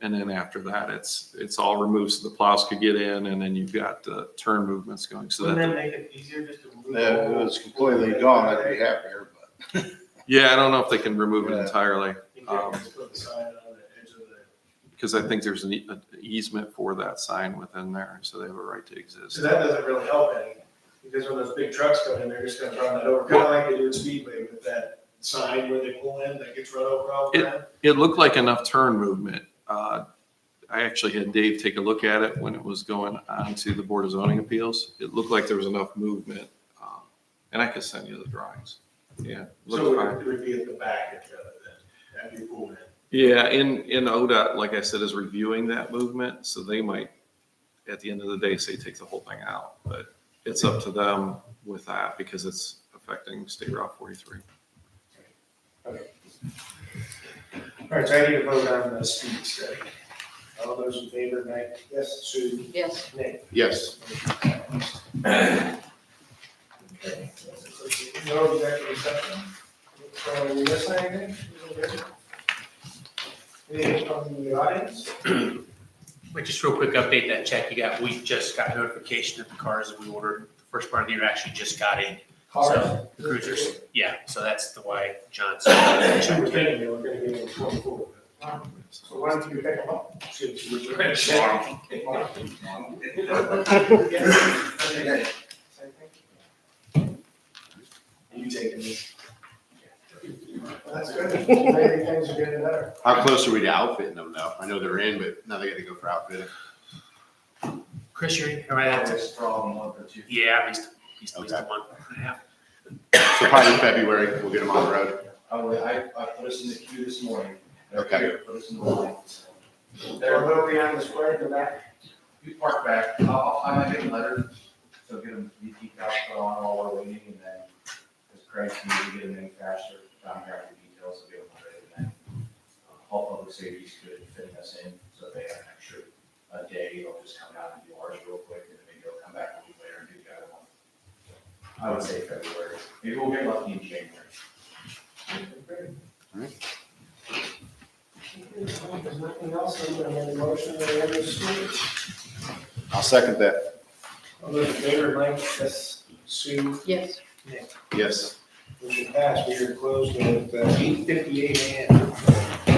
And then after that, it's all removed so the plows could get in, and then you've got turn movements going so Wouldn't that. that make it easier just to remove? Yeah, if it was completely gone, I'd be happier, but. Yeah, I don't know if they can remove it Yeah. entirely, You can just put the sign on the edge of the. because I think there's an easement for that sign within there, so they have a right to exist. So that doesn't really help any, because when those big trucks come in, they're just gonna run that over, kind of like they do at Speedway with that sign where they pull in, that gets run over all the time. It looked like enough turn movement. I actually had Dave take a look at it when it was going on to the Board of Zoning Appeals. It looked like there was enough movement, and I could send you the drawings. Yeah, So looked fine. it would be at the back of then, after you pull in. Yeah, in ODOT, like I said, is reviewing that movement, so they might, at the end of the day, say take the whole thing out, but it's up to them with that because it's affecting State Route 43. Okay. All right, so I need to vote on the speed study. All those in favor, Mike? Yes. Sue? Yes. Nick? Yes. Okay. No executive session? You missing anything? Anything from the audience? Wait, just real quick update, that check you got, we just got notification that the cars that we ordered the first part of the year actually just got in. So, the cruisers, yeah, so that's the why John's. We were thinking they were gonna be in 24. So why don't you pick them up? You taking this? That's good. Maybe things are getting better. How close are we to outfitting them now? I know they're in, but now they got to go for outfitting. Chris, you're right at it. Strong month or two. Yeah, at least a month and a half. So probably February, we'll get them on the road. I put us in the queue this morning. Okay. Put us in the line. They're a little behind the square in the back. We park back, I might get a letter, so get them DT out, put on while we're waiting, and then, as Craig can get them in faster, down here the details, so get them ready, and then, all public safety is good at fitting us in, so they have an extra day, they'll just come out and do ours real quick, and then maybe they'll come back a week later and do the other one. I would say February, maybe we'll get lucky in January. If there's nothing else, I'm gonna make a motion to end this meeting. I'll second that. All those in favor, Mike, yes, Sue, Yes. Nick. Yes. Motion passed, we are closed at 8:58 a.m.